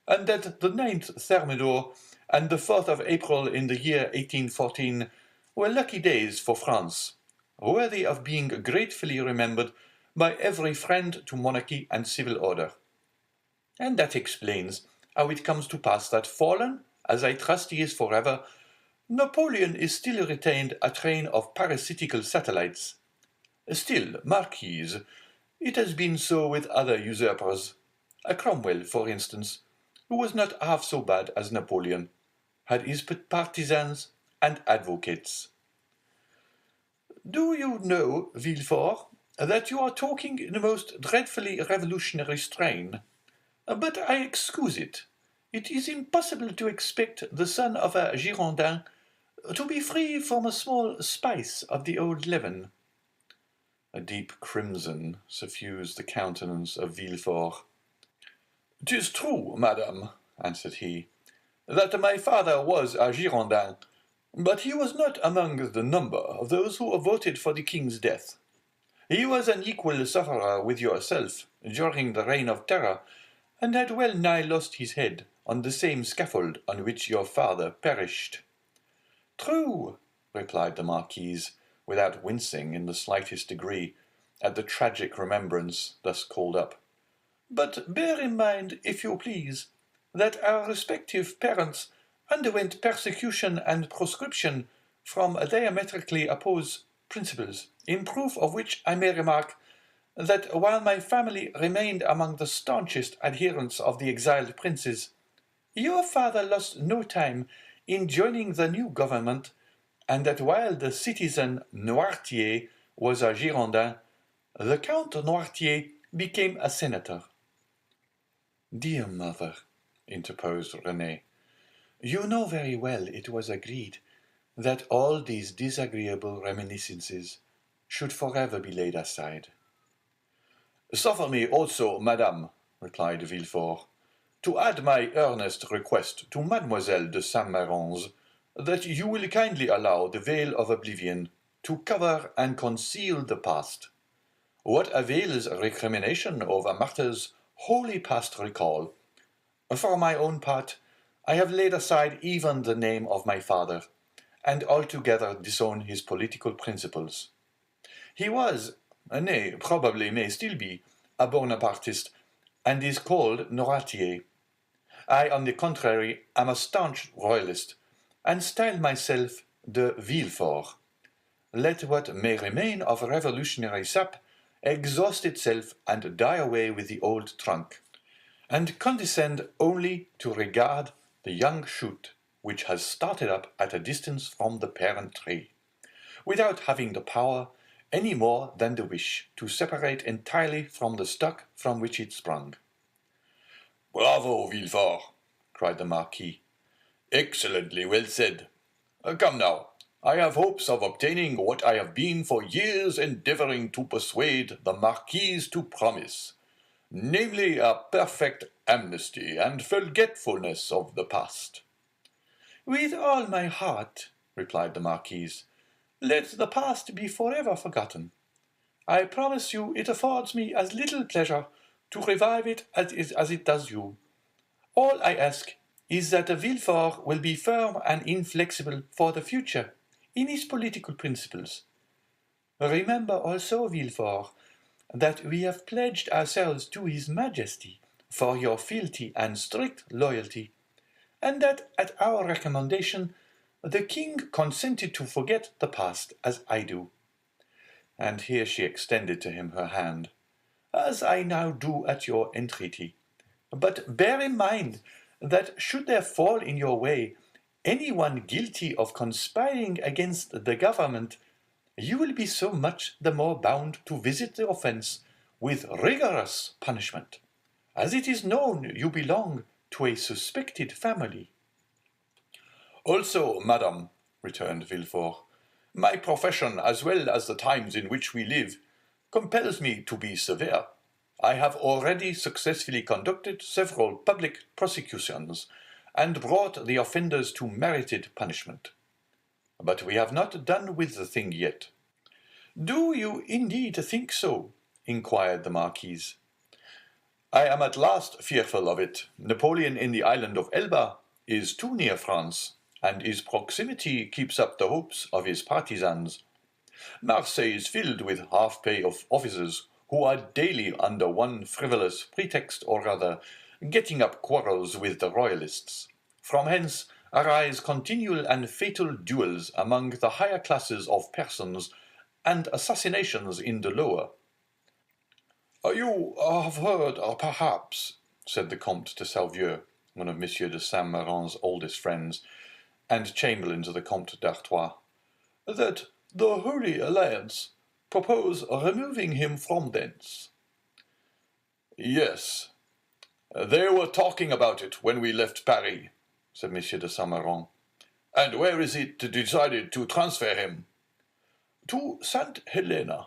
Speaker 3: and that the 9th Thermidor and the 4th of April in the year 1814 were lucky days for France, worthy of being gratefully remembered by every friend to monarchy and civil order. And that explains how it comes to pass that, fallen, as I trust he is forever, Napoleon is still retained a train of parasitical satellites. Still, Marquise, it has been so with other usurpers. A Cromwell, for instance, who was not half so bad as Napoleon, had his partisans and advocates. Do you know, Villefort, that you are talking in a most dreadfully revolutionary strain? But I excuse it. It is impossible to expect the son of a Girondin to be free from a small spice of the old leaven.
Speaker 1: A deep crimson suffused the countenance of Villefort.
Speaker 3: "'Tis true, madame," answered he, "that my father was a Girondin, but he was not among the number of those who voted for the king's death. He was an equal sufferer with yourself during the reign of terror, and had well nigh lost his head on the same scaffold on which your father perished."
Speaker 1: "True," replied the Marquise, without wincing in the slightest degree at the tragic remembrance thus called up.
Speaker 2: "But bear in mind, if you please, that our respective parents underwent persecution and proscription from diametrically opposed principles, in proof of which I may remark that while my family remained among the staunchest adherents of the exiled princes, your father lost no time in joining the new government, and that while the citizen Noirtier was a Girondin, the Count Noirtier became a senator."
Speaker 1: "Dear mother," interposed Renée, "you know very well it was agreed that all these disagreeable reminiscences should forever be laid aside."
Speaker 3: "Suffer me also, madame," replied Villefort, "to add my earnest request to Mademoiselle de Saint-Méran's, that you will kindly allow the veil of oblivion to cover and conceal the past. What avails recrimination over matters wholly past recall? For my own part, I have laid aside even the name of my father, and altogether disown his political principles. He was, nay, probably may still be, a Bonapartist, and is called Noirtier. I, on the contrary, am a staunch royalist, and style myself de Villefort. Let what may remain of revolutionary sap exhaust itself and die away with the old trunk, and condescend only to regard the young shoot which has started up at a distance from the parent tree, without having the power any more than the wish to separate entirely from the stock from which it sprung." "Bravo, Villefort!" cried the Marquis. "Excellently well said. Come now, I have hopes of obtaining what I have been for years endeavoring to persuade the Marquise to promise, namely a perfect amnesty and forgetfulness of the past.
Speaker 2: With all my heart, replied the Marquise. Let the past be forever forgotten. I promise you it affords me as little pleasure to revive it as it does you. All I ask is that Villefort will be firm and inflexible for the future in his political principles. Remember also, Villefort, that we have pledged ourselves to his Majesty for your fealty and strict loyalty, and that at our recommendation the king consented to forget the past as I do. And here she extended to him her hand, as I now do at your entreaty. But bear in mind that should there fall in your way anyone guilty of conspiring against the government, you will be so much the more bound to visit the offence with rigorous punishment, as it is known you belong to a suspected family.
Speaker 3: Also, madam, returned Villefort, my profession, as well as the times in which we live, compels me to be severe. I have already successfully conducted several public prosecutions, and brought the offenders to merited punishment. But we have not done with the thing yet.
Speaker 2: Do you indeed think so? Inquired the Marquise.
Speaker 3: I am at last fearful of it. Napoleon in the island of Elba is too near France, and his proximity keeps up the hopes of his partisans. Marseille is filled with half-pay of officers who are daily under one frivolous pretext or other getting up quarrels with the royalists. From hence arise continual and fatal duels among the higher classes of persons, and assassinations in the lower.
Speaker 2: You have heard, perhaps, said the Comte de Salvieux, one of Monsieur de Saint-Méran's oldest friends, and chamberlain to the Comte d'Artois, that the Holy Alliance propose removing him from thence.
Speaker 3: Yes, they were talking about it when we left Paris, said Monsieur de Saint-Méran. And where is it decided to transfer him?
Speaker 2: To St. Helena.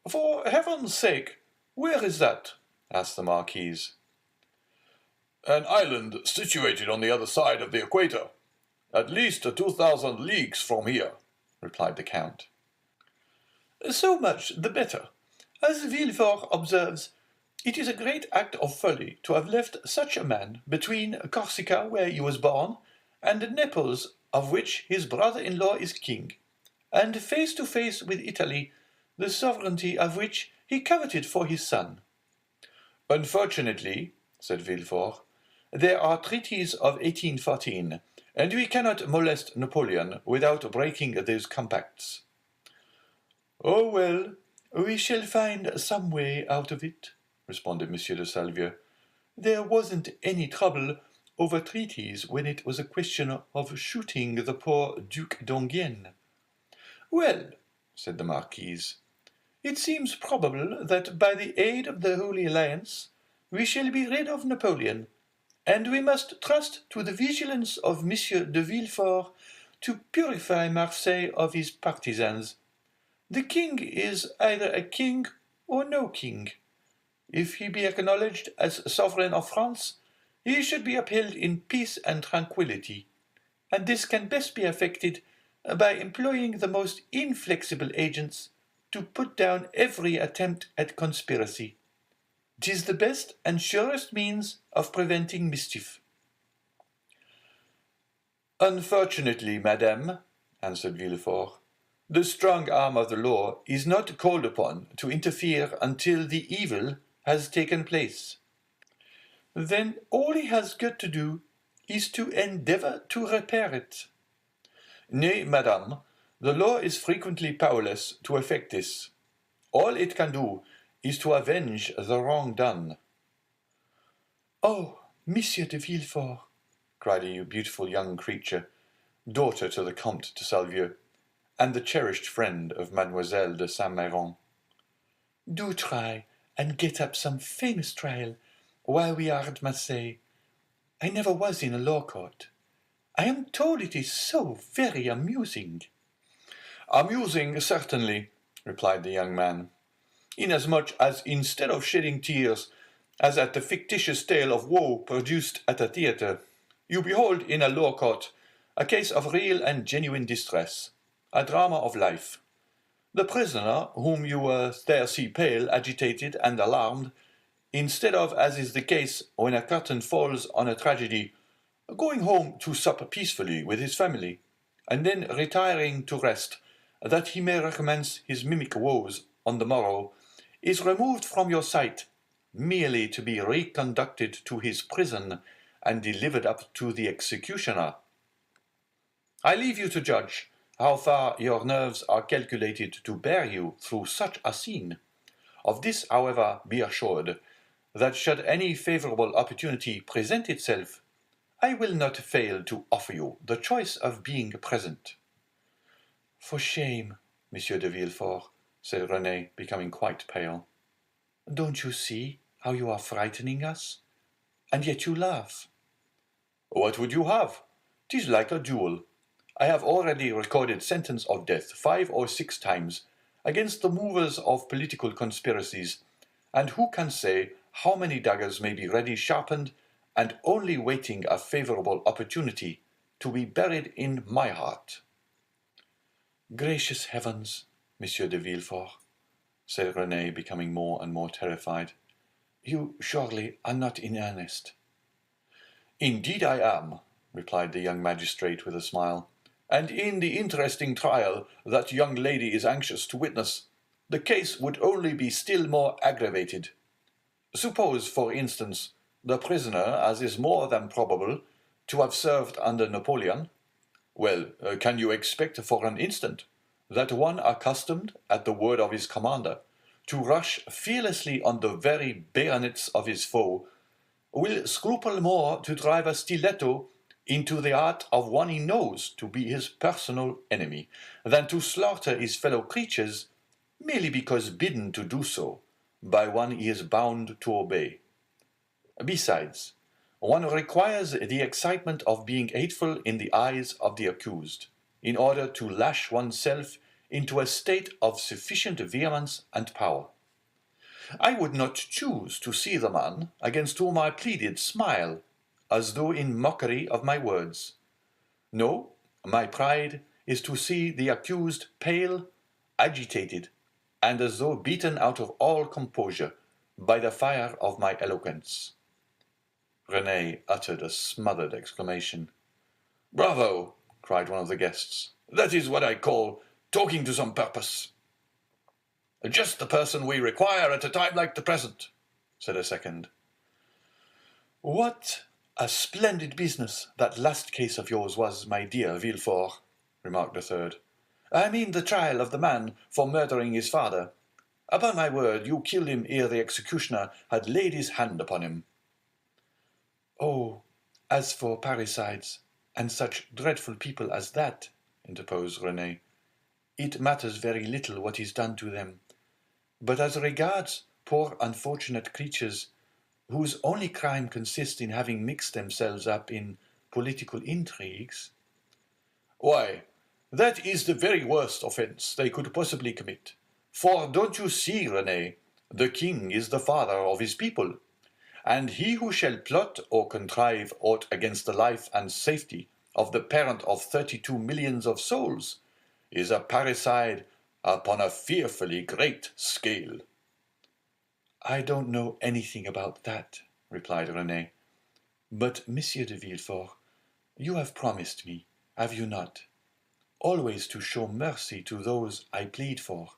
Speaker 2: For heaven's sake, where is that? Asked the Marquise.
Speaker 3: An island situated on the other side of the equator, at least 2,000 leagues from here, replied the Count.
Speaker 2: So much the better. As Villefort observes, it is a great act of folly to have left such a man between Corsica, where he was born, and Naples, of which his brother-in-law is king, and face to face with Italy, the sovereignty of which he coveted for his son. Unfortunately, said Villefort, there are treaties of 1814, and we cannot molest Napoleon without breaking those compacts. Oh, well, we shall find some way out of it, responded Monsieur de Salvieux. There wasn't any trouble over treaties when it was a question of shooting the poor Duc d'Enghien. Well, said the Marquise, it seems probable that by the aid of the Holy Alliance we shall be rid of Napoleon, and we must trust to the vigilance of Monsieur de Villefort to purify Marseille of his partisans. The king is either a king or no king. If he be acknowledged as sovereign of France, he should be upheld in peace and tranquillity, and this can best be effected by employing the most inflexible agents to put down every attempt at conspiracy. 'Tis the best and surest means of preventing mischief. Unfortunately, madame, answered Villefort, the strong arm of the law is not called upon to interfere until the evil has taken place. Then all he has got to do is to endeavour to repair it. Nay, madame, the law is frequently powerless to effect this. All it can do is to avenge the wrong done. Oh, Monsieur de Villefort, cried a beautiful young creature, daughter to the Comte de Salvieux, and the cherished friend of Mademoiselle de Saint-Méran. Do try and get up some famous trial while we are at Marseille. I never was in a law court. I am told it is so very amusing. Amusing, certainly, replied the young man, inasmuch as instead of shedding tears,
Speaker 3: as at the fictitious tale of woe produced at a theatre, you behold in a law court a case of real and genuine distress, a drama of life. The prisoner, whom you there see pale, agitated, and alarmed, instead of, as is the case when a curtain falls on a tragedy, going home to sup peacefully with his family, and then retiring to rest, that he may recommence his mimic woes on the morrow, is removed from your sight, merely to be reconducted to his prison and delivered up to the executioner. I leave you to judge how far your nerves are calculated to bear you through such a scene. Of this, however, be assured, that should any favourable opportunity present itself, I will not fail to offer you the choice of being present. For shame, Monsieur de Villefort, said Renée, becoming quite pale. Don't you see how you are frightening us? And yet you laugh. What would you have? 'Tis like a duel. I have already recorded sentence of death 5 or 6 times against the movers of political conspiracies, and who can say how many daggers may be ready sharpened and only waiting a favourable opportunity to be buried in my heart? Gracious heavens, Monsieur de Villefort, said Renée, becoming more and more terrified, you surely are not in earnest. Indeed I am, replied the young magistrate with a smile, and in the interesting trial that young lady is anxious to witness, the case would only be still more aggravated. Suppose, for instance, the prisoner, as is more than probable, to have served under Napoleon. Well, can you expect for an instant that one accustomed, at the word of his commander, to rush fearlessly on the very bayonets of his foe, will scruple more to drive a stiletto into the heart of one he knows to be his personal enemy, than to slaughter his fellow creatures merely because bidden to do so by one he is bound to obey? Besides, one requires the excitement of being hateful in the eyes of the accused, in order to lash oneself into a state of sufficient vehemence and power. I would not choose to see the man against whom I pleaded smile, as though in mockery of my words. No, my pride is to see the accused pale, agitated, and as though beaten out of all composure by the fire of my eloquence. Renée uttered a smothered exclamation. Bravo! cried one of the guests. That is what I call talking to some purpose. Just the person we require at a time like the present, said a second. What a splendid business that last case of yours was, my dear Villefort, remarked a third. I mean the trial of the man for murdering his father. Upon my word, you killed him ere the executioner had laid his hand upon him. Oh, as for parricides, and such dreadful people as that, interposed Renée, it matters very little what is done to them. But as regards poor unfortunate creatures, whose only crime consists in having mixed themselves up in political intrigues. Why, that is the very worst offence they could possibly commit. For don't you see, Renée, the king is the father of his people, and he who shall plot or contrive aught against the life and safety of the parent of 32 millions of souls is a parricide upon a fearfully great scale. I don't know anything about that, replied Renée. But, Monsieur de Villefort, you have promised me, have you not, always to show mercy to those I plead for?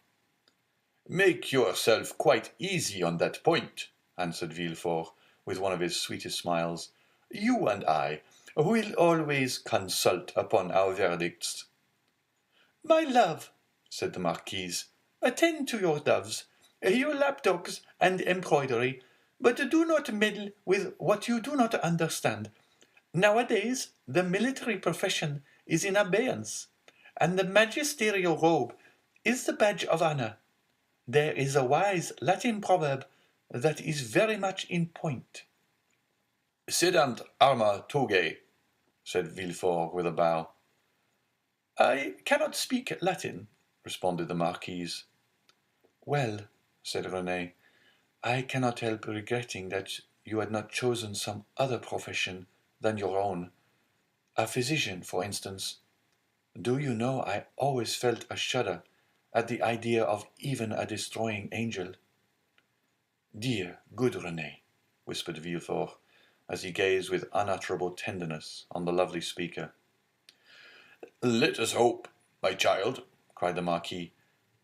Speaker 3: Make yourself quite easy on that point, answered Villefort, with one of his sweetest smiles. You and I will always consult upon our verdicts. My love, said the marquise, attend to your doves, your lapdogs and embroidery, but do not meddle with what you do not understand. Nowadays, the military profession is in abeyance, and the magisterial robe is the badge of honor. There is a wise Latin proverb that is very much in point. Sedant arma togae, said Villefort with a bow. I cannot speak Latin, responded the marquise. Well, said Renée, I cannot help regretting that you had not chosen some other profession than your own. A physician, for instance. Do you know, I always felt a shudder at the idea of even a destroying angel. Dear, good Renee, whispered Villefort, as he gazed with unutterable tenderness on the lovely speaker.
Speaker 4: Let us hope, my child, cried the Marquis,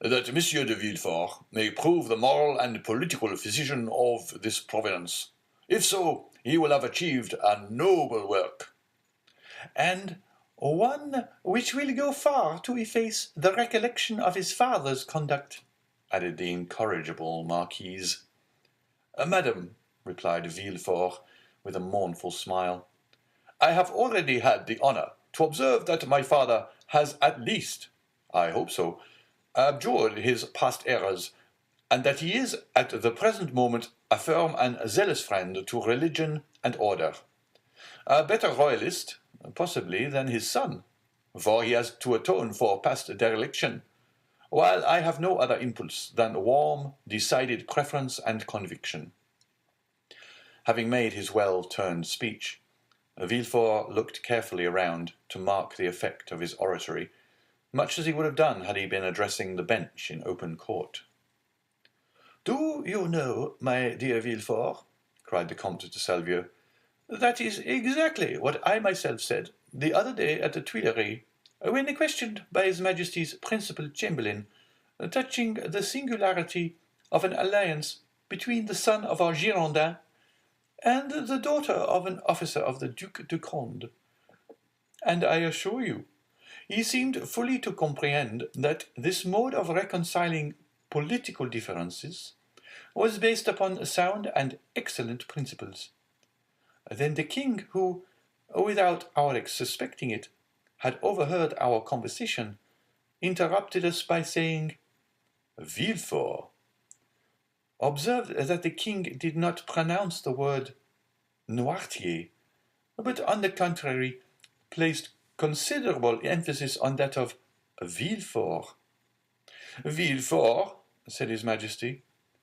Speaker 4: that Monsieur de Villefort may prove the moral and political physician of this province. If so, he will have achieved a noble work.
Speaker 2: And one which will go far to efface the recollection of his father's conduct,
Speaker 3: added the incorrigible Marquise.
Speaker 4: Madam, replied Villefort, with a mournful smile, I have already had the honour to observe that my father has at least, I hope so, abjured his past errors, and that he is at the present moment a firm and zealous friend to religion and order. A better royalist, possibly, than his son, for he has to atone for past dereliction, while I have no other impulse than warm, decided preference and conviction.
Speaker 3: Having made his well-turned speech, Villefort looked carefully around to mark the effect of his oratory, much as he would have done had he been addressing the bench in open court.
Speaker 2: Do you know, my dear Villefort, cried the Comte de Salvieux, that is exactly what I myself said the other day at the Tuileries, when questioned by His Majesty's principal chamberlain touching the singularity of an alliance between the son of our Girondin and the daughter of an officer of the Duc de Conde. And I assure you, he seemed fully to comprehend that this mode of reconciling political differences was based upon sound and excellent principles. Then the king, who, without our suspecting it, had overheard our conversation, interrupted us by saying,
Speaker 3: Villefort.
Speaker 2: Observe that the king did not pronounce the word Noirtier, but on the contrary placed considerable emphasis on that of Villefort.
Speaker 4: Villefort, said his Majesty,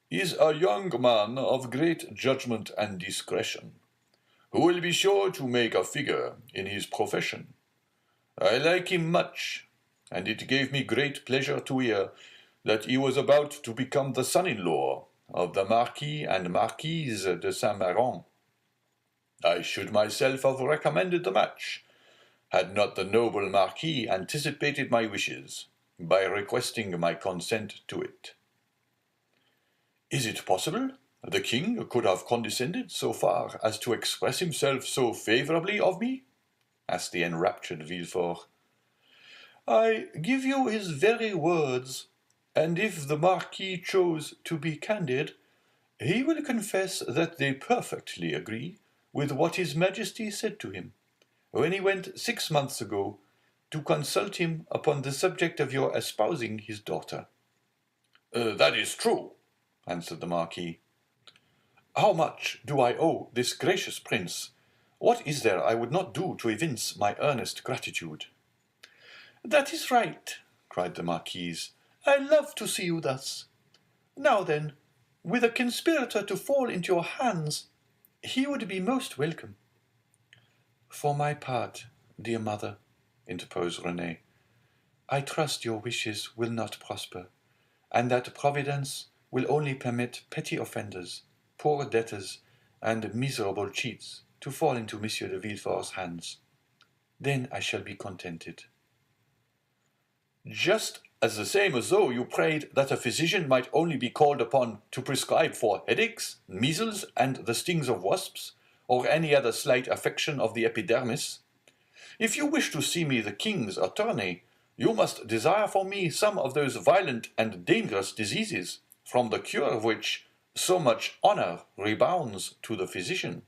Speaker 4: is a young man of great judgment and discretion, who will be sure to make a figure in his profession. I like him much, and it gave me great pleasure to hear that he was about to become the son-in-law of the Marquis and Marquise de Saint-Méran. I should myself have recommended the match, had not the noble Marquis anticipated my wishes by requesting my consent to it. Is it possible the king could have condescended so far as to express himself so favourably of me? Asked the enraptured Villefort.
Speaker 2: I give you his very words, and if the Marquis chose to be candid, he will confess that they perfectly agree with what his Majesty said to him, when he went 6 months ago to consult him upon the subject of your espousing his daughter.
Speaker 4: That is true, answered the Marquis.
Speaker 2: How much do I owe this gracious prince? What is there I would not do to evince my earnest gratitude? That is right, cried the Marquise. I love to see you thus. Now then, with a conspirator to fall into your hands, he would be most welcome. For my part, dear mother, interposed Renée, I trust your wishes will not prosper, and that Providence will only permit petty offenders, poor debtors, and miserable cheats to fall into Monsieur de Villefort's hands. Then I shall be contented.
Speaker 4: Just as the same as though you prayed that a physician might only be called upon to prescribe for headaches, measles, and the stings of wasps, or any other slight affection of the epidermis. If you wish to see me the king's attorney, you must desire for me some of those violent and dangerous diseases, from the cure of which so much honour rebounds to the physician.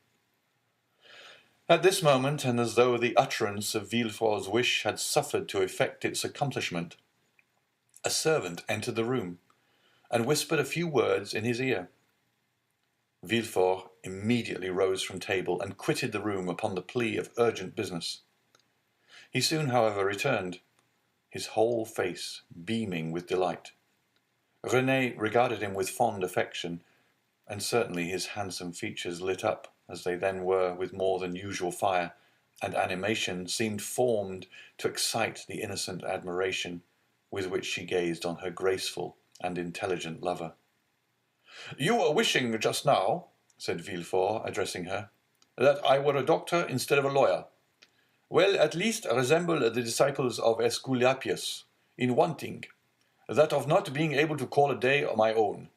Speaker 3: At this moment, and as though the utterance of Villefort's wish had suffered to effect its accomplishment, a servant entered the room, and whispered a few words in his ear. Villefort immediately rose from table and quitted the room upon the plea of urgent business. He soon, however, returned, his whole face beaming with delight. Renée regarded him with fond affection,
Speaker 1: and certainly his handsome features lit up, as they then were, with more than usual fire, and animation seemed formed to excite the innocent admiration with which she gazed on her graceful and intelligent lover.
Speaker 3: "You were wishing just now," said Villefort, addressing her, "that I were a doctor instead of a lawyer. Well, at least resemble the disciples of Aesculapius in one thing, that of not being able to call a day my own,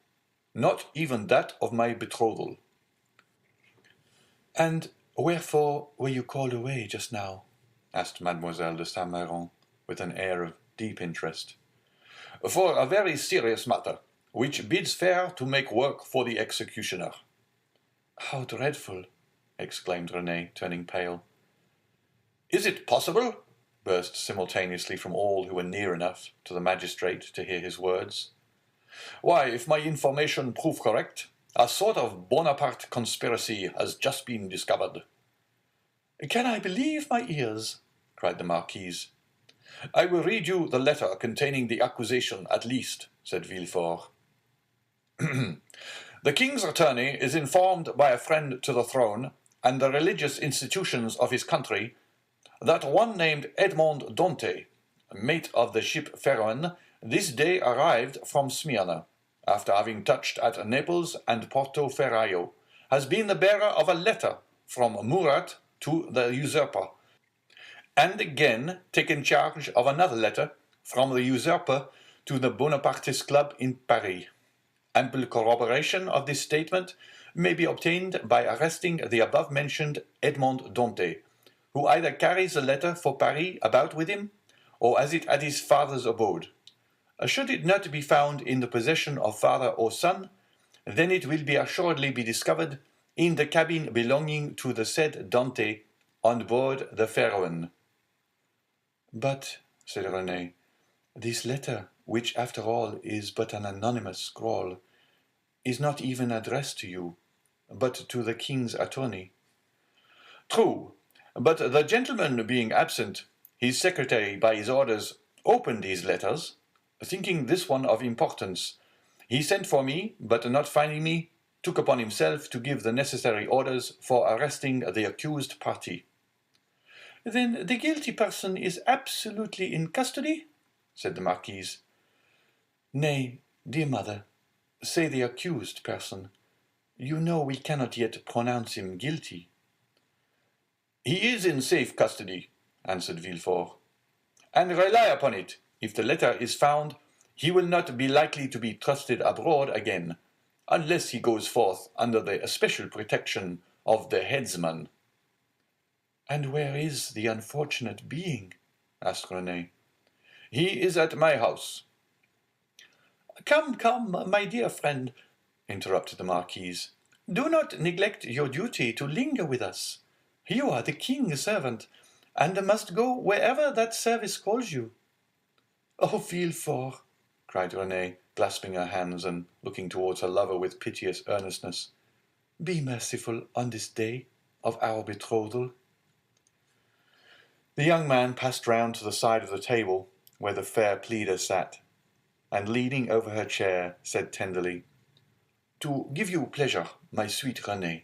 Speaker 3: not even that of my betrothal."
Speaker 2: "And wherefore were you called away just now?"
Speaker 1: asked Mademoiselle de Saint-Méran, with an air of deep interest.
Speaker 3: "For a very serious matter, which bids fair to make work for the executioner."
Speaker 2: "How dreadful!"
Speaker 1: exclaimed Renée, turning pale.
Speaker 3: "Is it possible?" burst simultaneously from all who were near enough to the magistrate to hear his words. "Why, if my information prove correct, a sort of Bonaparte conspiracy has just been discovered."
Speaker 2: "Can I believe my ears?"
Speaker 3: cried the Marquise. "I will read you the letter containing the accusation at least," said Villefort. "The king's attorney is informed by a friend to the throne and the religious institutions of his country that one named Edmond Dantès, mate of the ship Pharaon, this day arrived from Smyrna, after having touched at Naples and Porto Ferraio, has been the bearer of a letter from Murat to the usurper, and again taken charge of another letter from the usurper to the Bonapartist Club in Paris. Ample corroboration of this statement may be obtained by arresting the above-mentioned Edmond Dantès, who either carries the letter for Paris about with him, or has it at his father's abode. Should it not be found in the possession of father or son, then it will be assuredly be discovered in the cabin belonging to the said Dantès on board the Pharaon."
Speaker 2: "But," said Renée, "this letter, which after all is but an anonymous scrawl, is not even addressed to you, but to the king's attorney."
Speaker 3: "True, but the gentleman being absent, his secretary by his orders opened these letters, thinking this one of importance. He sent for me, but not finding me, took upon himself to give the necessary orders for arresting the accused party."
Speaker 2: "Then the guilty person is absolutely in custody?"
Speaker 3: said the Marquise.
Speaker 2: "Nay, dear mother, say the accused person. You know we cannot yet pronounce him guilty."
Speaker 3: "He is in safe custody," answered Villefort. "And rely upon it, if the letter is found, he will not be likely to be trusted abroad again, unless he goes forth under the especial protection of the headsman."
Speaker 2: "And where is the unfortunate being?"
Speaker 3: asked Renée. "He is at my house."
Speaker 2: "Come, come, my dear friend," interrupted the Marquise. "Do not neglect your duty to linger with us. You are the king's servant, and must go wherever that service calls you." "Oh, Villefort!"
Speaker 1: cried Renée, clasping her hands and looking towards her lover with piteous earnestness.
Speaker 2: "Be merciful on this day of our betrothal."
Speaker 1: The young man passed round to the side of the table where the fair pleader sat, and leaning over her chair, said tenderly,
Speaker 3: "To give you pleasure, my sweet Renée,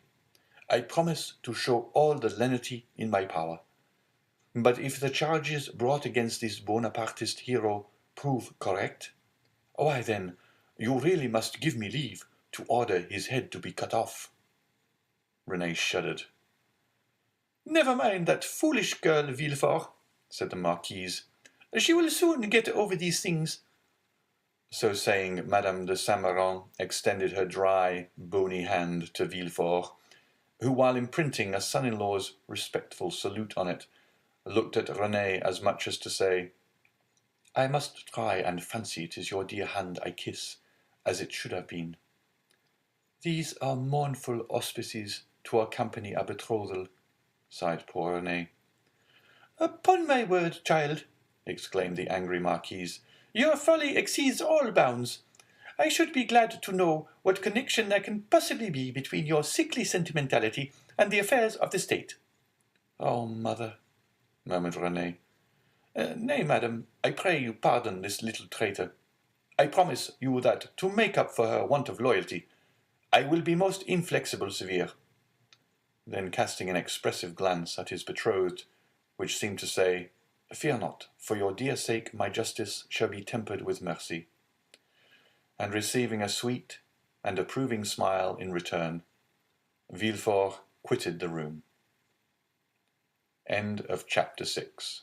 Speaker 3: I promise to show all the lenity in my power. But if the charges brought against this Bonapartist hero prove correct, why then, you really must give me leave to order his head to be cut off."
Speaker 1: Renée shuddered.
Speaker 2: "Never mind that foolish girl, Villefort," said the Marquise. "She will soon get over these things."
Speaker 1: So saying, Madame de Saint-Méran extended her dry, bony hand to Villefort, who, while imprinting a son-in-law's respectful salute on it, looked at Renée as much as to say, "I must try and fancy it is your dear hand I kiss, as it should have been."
Speaker 2: "These are mournful auspices to accompany a betrothal," sighed poor Renée. "Upon my word, child," exclaimed the angry Marquise, "your folly exceeds all bounds. I should be glad to know what connection there can possibly be between your sickly sentimentality and the affairs of the state."
Speaker 1: "Oh, mother," murmured Renée.
Speaker 3: "Nay, madam, I pray you pardon this little traitor. I promise you that, to make up for her want of loyalty, I will be most inflexible severe. Then casting an expressive glance at his betrothed, which seemed to say, Fear not, for your dear sake my justice shall be tempered with mercy. And receiving a sweet and approving smile in return, Villefort quitted the room. End of chapter 6.